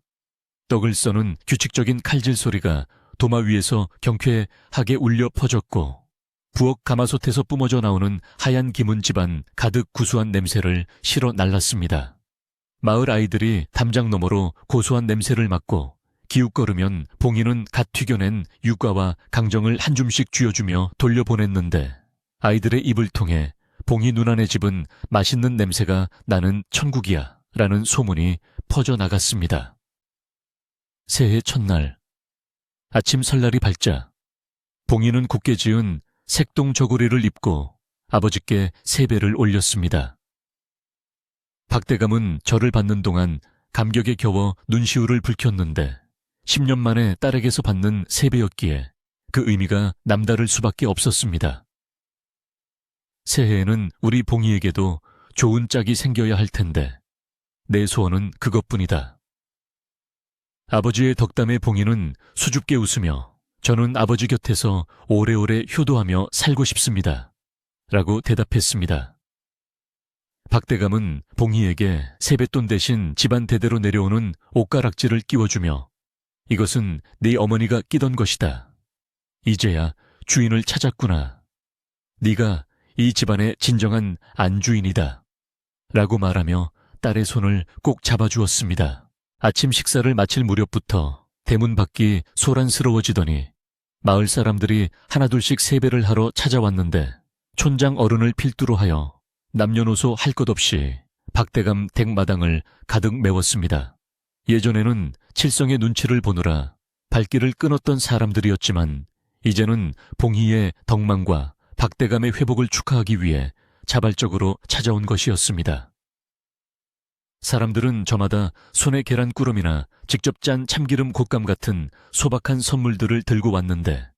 떡을 써는 규칙적인 칼질 소리가 도마 위에서 경쾌하게 울려 퍼졌고 부엌 가마솥에서 뿜어져 나오는 하얀 김은 집안 가득 구수한 냄새를 실어 날랐습니다. 마을 아이들이 담장 너머로 고소한 냄새를 맡고 기웃거리면 봉이는 갓 튀겨낸 육과와 강정을 한 줌씩 쥐어주며 돌려보냈는데 아이들의 입을 통해 봉이 누나네 집은 맛있는 냄새가 나는 천국이야 라는 소문이 퍼져나갔습니다. 새해 첫날 아침 설날이 밝자 봉이는 곱게 지은 색동 저고리를 입고 아버지께 세배를 올렸습니다. 박대감은 절을 받는 동안 감격에 겨워 눈시울을 붉혔는데 10년 만에 딸에게서 받는 세배였기에 그 의미가 남다를 수밖에 없었습니다. 새해에는 우리 봉이에게도 좋은 짝이 생겨야 할 텐데 내 소원은 그것뿐이다. 아버지의 덕담에 봉이는 수줍게 웃으며 저는 아버지 곁에서 오래오래 효도하며 살고 싶습니다. 라고 대답했습니다. 박대감은 봉이에게 세뱃돈 대신 집안 대대로 내려오는 옷가락지를 끼워주며 이것은 네 어머니가 끼던 것이다. 이제야 주인을 찾았구나. 네가 이 집안의 진정한 안주인이다. 라고 말하며 딸의 손을 꼭 잡아주었습니다. 아침 식사를 마칠 무렵부터 대문 밖이 소란스러워지더니 마을 사람들이 하나둘씩 세배를 하러 찾아왔는데 촌장 어른을 필두로 하여 남녀노소 할 것 없이 박대감 댁마당을 가득 메웠습니다. 예전에는 칠성의 눈치를 보느라 발길을 끊었던 사람들이었지만 이제는 봉희의 덕망과 박대감의 회복을 축하하기 위해 자발적으로 찾아온 것이었습니다. 사람들은 저마다 손에 계란꾸러미나 직접 짠 참기름 곶감 같은 소박한 선물들을 들고 왔는데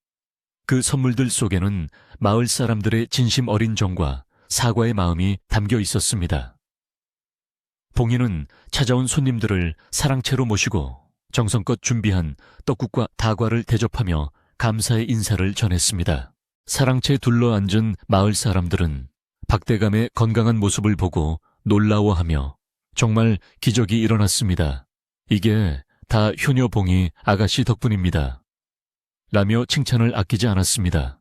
그 선물들 속에는 마을 사람들의 진심 어린 정과 사과의 마음이 담겨 있었습니다. 봉이는 찾아온 손님들을 사랑채로 모시고 정성껏 준비한 떡국과 다과를 대접하며 감사의 인사를 전했습니다. 사랑채 둘러앉은 마을 사람들은 박대감의 건강한 모습을 보고 놀라워하며 정말 기적이 일어났습니다. 이게 다 효녀봉이 아가씨 덕분입니다. 라며 칭찬을 아끼지 않았습니다.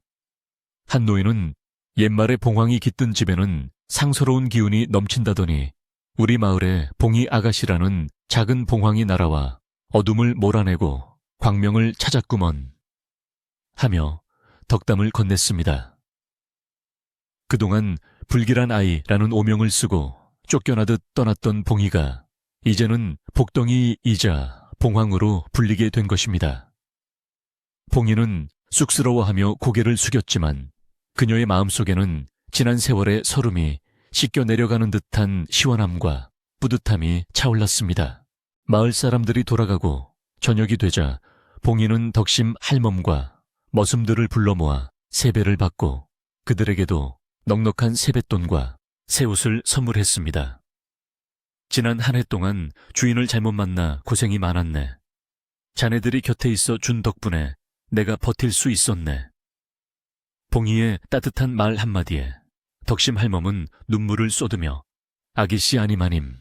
한 노인은 옛말에 봉황이 깃든 집에는 상서로운 기운이 넘친다더니 우리 마을에 봉이 아가씨라는 작은 봉황이 날아와 어둠을 몰아내고 광명을 찾았구먼 하며 덕담을 건넸습니다. 그동안 불길한 아이라는 오명을 쓰고 쫓겨나듯 떠났던 봉이가 이제는 복덩이이자 봉황으로 불리게 된 것입니다. 봉이는 쑥스러워하며 고개를 숙였지만 그녀의 마음속에는 지난 세월의 서름이 씻겨 내려가는 듯한 시원함과 뿌듯함이 차올랐습니다. 마을 사람들이 돌아가고 저녁이 되자 봉이는 덕심 할멈과 머슴들을 불러 모아 세배를 받고 그들에게도 넉넉한 세뱃돈과 새 옷을 선물했습니다. 지난 한 해 동안 주인을 잘못 만나 고생이 많았네. 자네들이 곁에 있어 준 덕분에 내가 버틸 수 있었네. 봉이의 따뜻한 말 한마디에 덕심 할멈은 눈물을 쏟으며 아기씨 아니마님,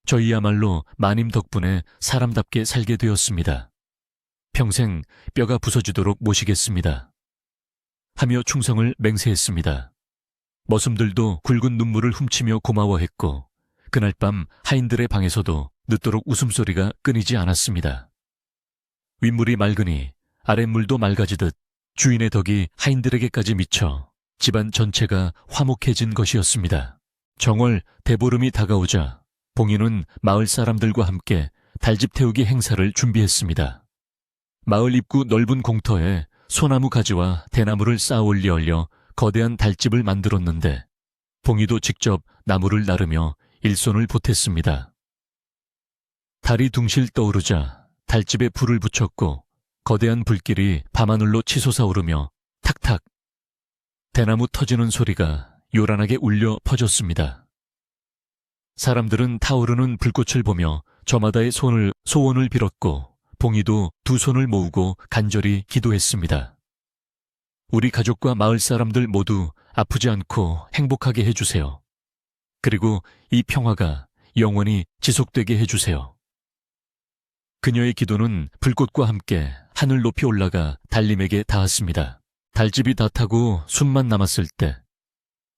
저희야말로 마님 덕분에 사람답게 살게 되었습니다. 평생 뼈가 부서지도록 모시겠습니다. 하며 충성을 맹세했습니다. 머슴들도 굵은 눈물을 훔치며 고마워했고 그날 밤 하인들의 방에서도 늦도록 웃음소리가 끊이지 않았습니다. 윗물이 맑으니 아랫물도 맑아지듯 주인의 덕이 하인들에게까지 미쳐 집안 전체가 화목해진 것이었습니다. 정월 대보름이 다가오자 봉이는 마을 사람들과 함께 달집 태우기 행사를 준비했습니다. 마을 입구 넓은 공터에 소나무 가지와 대나무를 쌓아 올려 거대한 달집을 만들었는데 봉이도 직접 나무를 나르며 일손을 보탰습니다. 달이 둥실 떠오르자 달집에 불을 붙였고 거대한 불길이 밤하늘로 치솟아 오르며 탁탁 대나무 터지는 소리가 요란하게 울려 퍼졌습니다. 사람들은 타오르는 불꽃을 보며 저마다의 소원을 빌었고 봉이도 두 손을 모으고 간절히 기도했습니다. 우리 가족과 마을 사람들 모두 아프지 않고 행복하게 해주세요. 그리고 이 평화가 영원히 지속되게 해주세요. 그녀의 기도는 불꽃과 함께 하늘 높이 올라가 달님에게 닿았습니다. 달집이 다 타고 숨만 남았을 때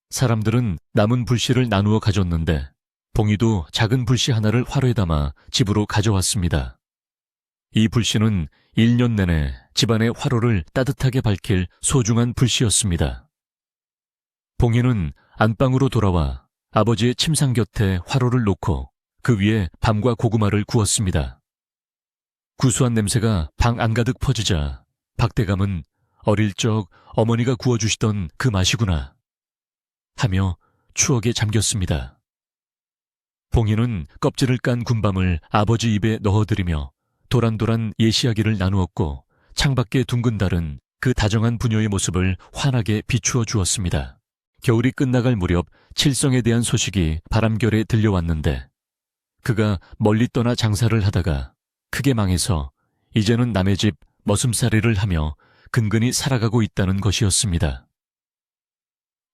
사람들은 남은 불씨를 나누어 가졌는데 봉이도 작은 불씨 하나를 화로에 담아 집으로 가져왔습니다. 이 불씨는 1년 내내 집안의 화로를 따뜻하게 밝힐 소중한 불씨였습니다. 봉이는 안방으로 돌아와 아버지의 침상 곁에 화로를 놓고 그 위에 밤과 고구마를 구웠습니다. 구수한 냄새가 방 안가득 퍼지자 박대감은 어릴 적 어머니가 구워주시던 그 맛이구나 하며 추억에 잠겼습니다. 봉이는 껍질을 깐 군밤을 아버지 입에 넣어드리며 도란도란 예시야기를 나누었고 창밖의 둥근 달은 그 다정한 부녀의 모습을 환하게 비추어 주었습니다. 겨울이 끝나갈 무렵 칠성에 대한 소식이 바람결에 들려왔는데 그가 멀리 떠나 장사를 하다가 크게 망해서 이제는 남의 집 머슴살이를 하며 근근히 살아가고 있다는 것이었습니다.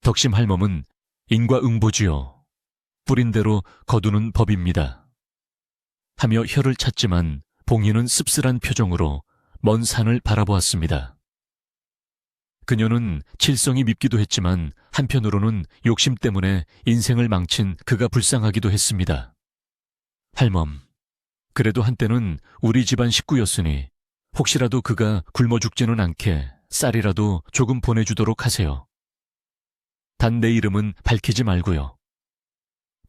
덕심 할멈은 인과응보지요. 뿌린 대로 거두는 법입니다. 하며 혀를 찼지만 봉이는 씁쓸한 표정으로 먼 산을 바라보았습니다. 그녀는 칠성이 밉기도 했지만 한편으로는 욕심 때문에 인생을 망친 그가 불쌍하기도 했습니다. 할멈, 그래도 한때는 우리 집안 식구였으니 혹시라도 그가 굶어 죽지는 않게 쌀이라도 조금 보내주도록 하세요. 단 내 이름은 밝히지 말고요.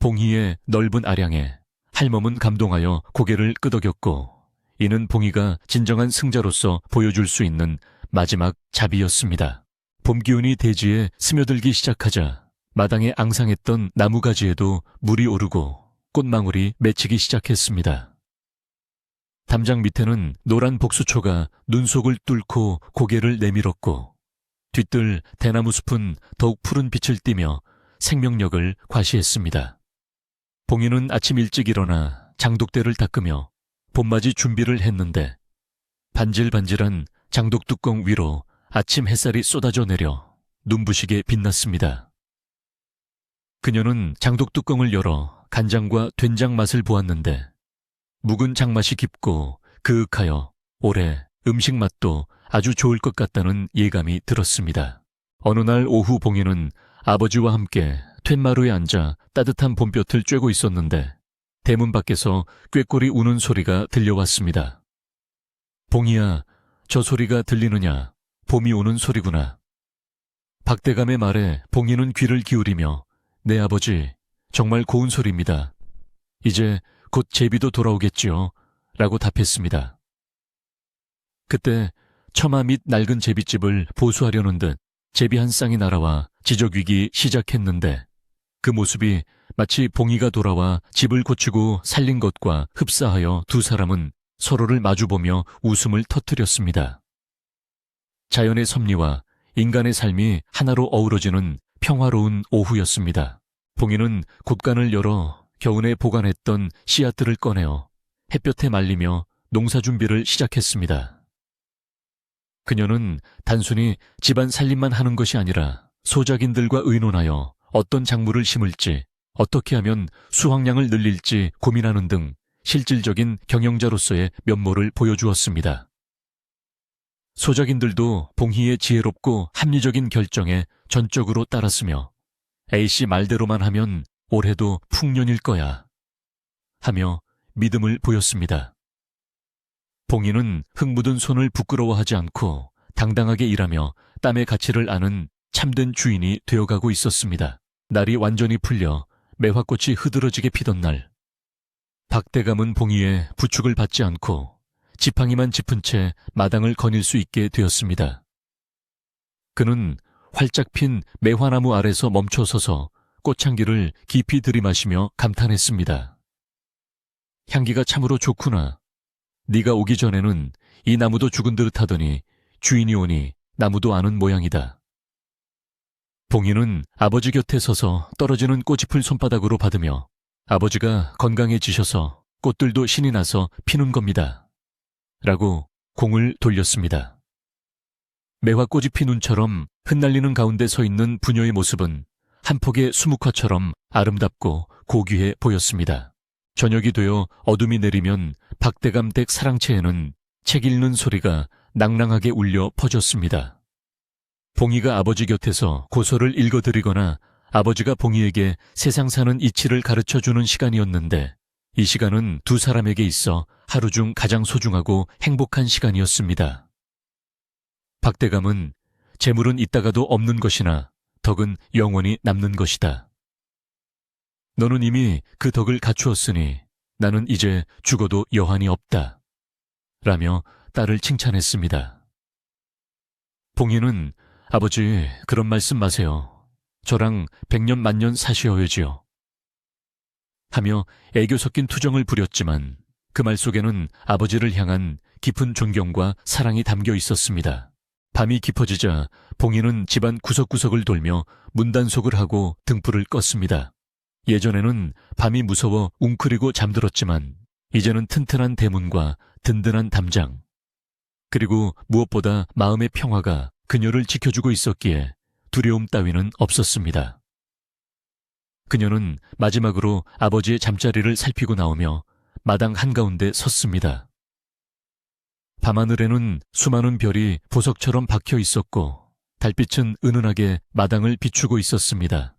봉이의 넓은 아량에 할멈은 감동하여 고개를 끄덕였고 이는 봉이가 진정한 승자로서 보여줄 수 있는 마지막 자비였습니다. 봄 기운이 대지에 스며들기 시작하자 마당에 앙상했던 나무가지에도 물이 오르고 꽃망울이 맺히기 시작했습니다. 담장 밑에는 노란 복수초가 눈속을 뚫고 고개를 내밀었고 뒤뜰 대나무 숲은 더욱 푸른 빛을 띠며 생명력을 과시했습니다. 봉이는 아침 일찍 일어나 장독대를 닦으며 봄맞이 준비를 했는데 반질반질한 장독 뚜껑 위로 아침 햇살이 쏟아져 내려 눈부시게 빛났습니다. 그녀는 장독 뚜껑을 열어 간장과 된장 맛을 보았는데 묵은 장맛이 깊고 그윽하여 올해 음식 맛도 아주 좋을 것 같다는 예감이 들었습니다. 어느 날 오후 봉이는 아버지와 함께 툇마루에 앉아 따뜻한 봄볕을 쬐고 있었는데 대문 밖에서 꾀꼬리 우는 소리가 들려왔습니다. 봉이야, 저 소리가 들리느냐? 봄이 오는 소리구나. 박대감의 말에 봉이는 귀를 기울이며 네 아버지, 정말 고운 소리입니다. 이제 곧 제비도 돌아오겠지요? 라고 답했습니다. 그때 처마 밑 낡은 제비집을 보수하려는 듯 제비 한 쌍이 날아와 지저귀기 시작했는데 그 모습이 마치 봉이가 돌아와 집을 고치고 살린 것과 흡사하여 두 사람은 서로를 마주보며 웃음을 터뜨렸습니다. 자연의 섭리와 인간의 삶이 하나로 어우러지는 평화로운 오후였습니다. 봉이는 곳간을 열어 겨우내 보관했던 씨앗들을 꺼내어 햇볕에 말리며 농사 준비를 시작했습니다. 그녀는 단순히 집안 살림만 하는 것이 아니라 소작인들과 의논하여 어떤 작물을 심을지, 어떻게 하면 수확량을 늘릴지 고민하는 등 실질적인 경영자로서의 면모를 보여주었습니다. 소작인들도 봉희의 지혜롭고 합리적인 결정에 전적으로 따랐으며 A씨 말대로만 하면 올해도 풍년일 거야 하며 믿음을 보였습니다. 봉희는 흙 묻은 손을 부끄러워하지 않고 당당하게 일하며 땀의 가치를 아는 참된 주인이 되어가고 있었습니다. 날이 완전히 풀려 매화꽃이 흐드러지게 피던 날, 박대감은 봉희의 부축을 받지 않고 지팡이만 짚은 채 마당을 거닐 수 있게 되었습니다. 그는 활짝 핀 매화나무 아래서 멈춰서서 꽃향기를 깊이 들이마시며 감탄했습니다. 향기가 참으로 좋구나. 네가 오기 전에는 이 나무도 죽은 듯 하더니 주인이 오니 나무도 아는 모양이다. 봉희는 아버지 곁에 서서 떨어지는 꽃잎을 손바닥으로 받으며 아버지가 건강해지셔서 꽃들도 신이 나서 피는 겁니다. 라고 공을 돌렸습니다. 매화꽃이 눈처럼 흩날리는 가운데 서 있는 부녀의 모습은 한 폭의 수묵화처럼 아름답고 고귀해 보였습니다. 저녁이 되어 어둠이 내리면 박대감 댁 사랑채에는 책 읽는 소리가 낭랑하게 울려 퍼졌습니다. 봉희가 아버지 곁에서 고서를 읽어드리거나 아버지가 봉희에게 세상 사는 이치를 가르쳐주는 시간이었는데 이 시간은 두 사람에게 있어 하루 중 가장 소중하고 행복한 시간이었습니다. 박대감은 재물은 있다가도 없는 것이나 덕은 영원히 남는 것이다. 너는 이미 그 덕을 갖추었으니 나는 이제 죽어도 여한이 없다. 라며 딸을 칭찬했습니다. 봉희는 아버지 그런 말씀 마세요. 저랑 100년 만년 사시어야지요. 하며 애교 섞인 투정을 부렸지만 그 말 속에는 아버지를 향한 깊은 존경과 사랑이 담겨 있었습니다. 밤이 깊어지자 봉희는 집안 구석구석을 돌며 문단속을 하고 등불을 껐습니다. 예전에는 밤이 무서워 웅크리고 잠들었지만 이제는 튼튼한 대문과 든든한 담장, 그리고 무엇보다 마음의 평화가 그녀를 지켜주고 있었기에 두려움 따위는 없었습니다. 그녀는 마지막으로 아버지의 잠자리를 살피고 나오며 마당 한가운데 섰습니다. 밤하늘에는 수많은 별이 보석처럼 박혀 있었고 달빛은 은은하게 마당을 비추고 있었습니다.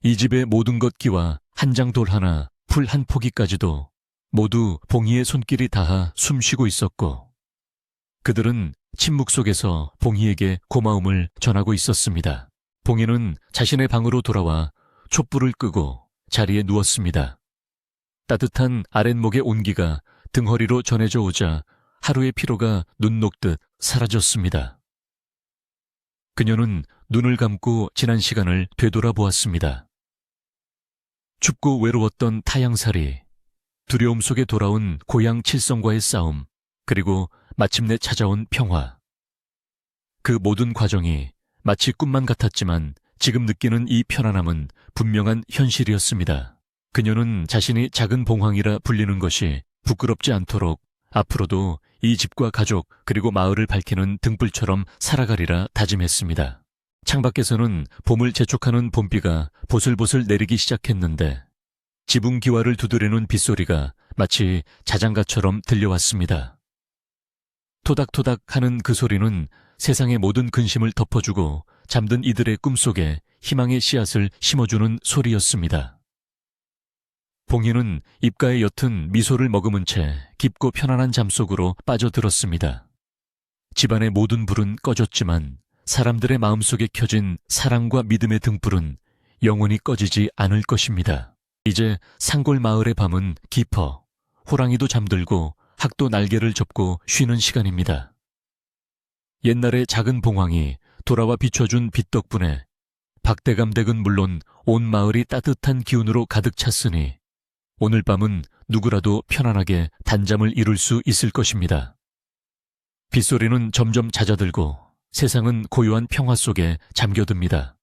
이 집의 모든 것기와 한 장 돌 하나, 풀 한 포기까지도 모두 봉희의 손길이 닿아 숨쉬고 있었고 그들은 침묵 속에서 봉희에게 고마움을 전하고 있었습니다. 봉희는 자신의 방으로 돌아와 촛불을 끄고 자리에 누웠습니다. 따뜻한 아랫목의 온기가 등허리로 전해져 오자 하루의 피로가 눈 녹듯 사라졌습니다. 그녀는 눈을 감고 지난 시간을 되돌아보았습니다. 춥고 외로웠던 타향살이, 두려움 속에 돌아온 고향 칠성과의 싸움, 그리고 마침내 찾아온 평화. 그 모든 과정이 마치 꿈만 같았지만 지금 느끼는 이 편안함은 분명한 현실이었습니다. 그녀는 자신이 작은 봉황이라 불리는 것이 부끄럽지 않도록 앞으로도 이 집과 가족 그리고 마을을 밝히는 등불처럼 살아가리라 다짐했습니다. 창밖에서는 봄을 재촉하는 봄비가 보슬보슬 내리기 시작했는데 지붕 기와를 두드리는 빗소리가 마치 자장가처럼 들려왔습니다. 토닥토닥 하는 그 소리는 세상의 모든 근심을 덮어주고 잠든 이들의 꿈속에 희망의 씨앗을 심어주는 소리였습니다. 봉이는 입가에 옅은 미소를 머금은 채 깊고 편안한 잠속으로 빠져들었습니다. 집안의 모든 불은 꺼졌지만 사람들의 마음속에 켜진 사랑과 믿음의 등불은 영원히 꺼지지 않을 것입니다. 이제 산골 마을의 밤은 깊어 호랑이도 잠들고 학도 날개를 접고 쉬는 시간입니다. 옛날의 작은 봉황이 돌아와 비춰준 빛 덕분에 박대감 댁은 물론 온 마을이 따뜻한 기운으로 가득 찼으니 오늘 밤은 누구라도 편안하게 단잠을 이룰 수 있을 것입니다. 빗소리는 점점 잦아들고 세상은 고요한 평화 속에 잠겨듭니다.